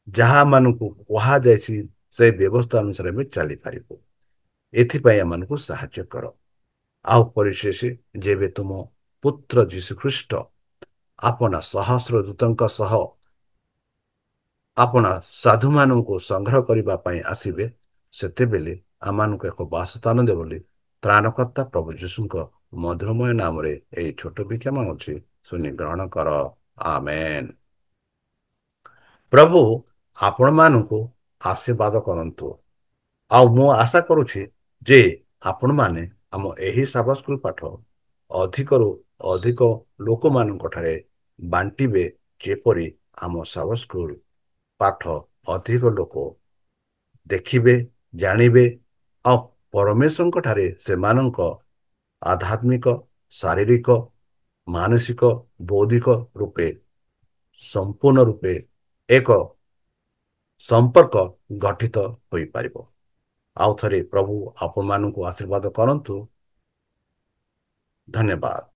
ଯାହା ମାନଙ୍କୁ କୁହାଯାଇଛି ସେ ବ୍ୟବସ୍ଥା ଅନୁସାରେ ଆମେ ଚାଲିପାରିବୁ। ଏଥିପାଇଁ ଆମମାନଙ୍କୁ ସାହାଯ୍ୟ କର। ଆଉ ପରିଶେଷ ଯେବେ ତୁମ ପୁତ୍ର ଯୀଶୁଖ୍ରୀଷ୍ଟ ଆପଣା ସହସ୍ର ଦୂତଙ୍କ ସହ ଆପଣା ସାଧୁମାନଙ୍କୁ ସଂଗ୍ରହ କରିବା ପାଇଁ ଆସିବେ, ସେତେବେଳେ ଆମମାନଙ୍କୁ ଏକ ବାସସ୍ଥାନ ଦେବ ବୋଲି ତ୍ରାଣକର୍ତ୍ତା ପ୍ରଭୁ ଯୀଶୁଙ୍କ ମଧୁରମୟ ନାମରେ ଏହି ଛୋଟ ବିକ୍ଷମ ଅଛି, ଶୁଣି ଗ୍ରହଣ କର। ଆମେନ୍। ପ୍ରଭୁ ଆପଣମାନଙ୍କୁ ଆଶୀର୍ବାଦ କରନ୍ତୁ, ଆଉ ମୁଁ ଆଶା କରୁଛି ଯେ ଆପଣମାନେ ଆମ ଏହି ସାବସ୍କୃତ ପାଠ ଅଧିକରୁ ଅଧିକ ଲୋକମାନଙ୍କ ଠାରେ ବାଣ୍ଟିବେ, ଯେପରି ଆମ ସାବସ୍କୃତ ପାଠ ଅଧିକ ଲୋକ ଦେଖିବେ, ଜାଣିବେ, ଆଉ ପରମେଶ୍ୱରଙ୍କ ଠାରେ ସେମାନଙ୍କ ଆଧ୍ୟାତ୍ମିକ, ଶାରୀରିକ, ମାନସିକ, ବୌଦ୍ଧିକ ରୂପେ ସମ୍ପୂର୍ଣ୍ଣ ରୂପେ ଏକ ସମ୍ପର୍କ ଗଠିତ ହୋଇପାରିବ। ଆଉ ଥରେ ପ୍ରଭୁ ଆପଣମାନଙ୍କୁ ଆଶୀର୍ବାଦ କରନ୍ତୁ। ଧନ୍ୟବାଦ।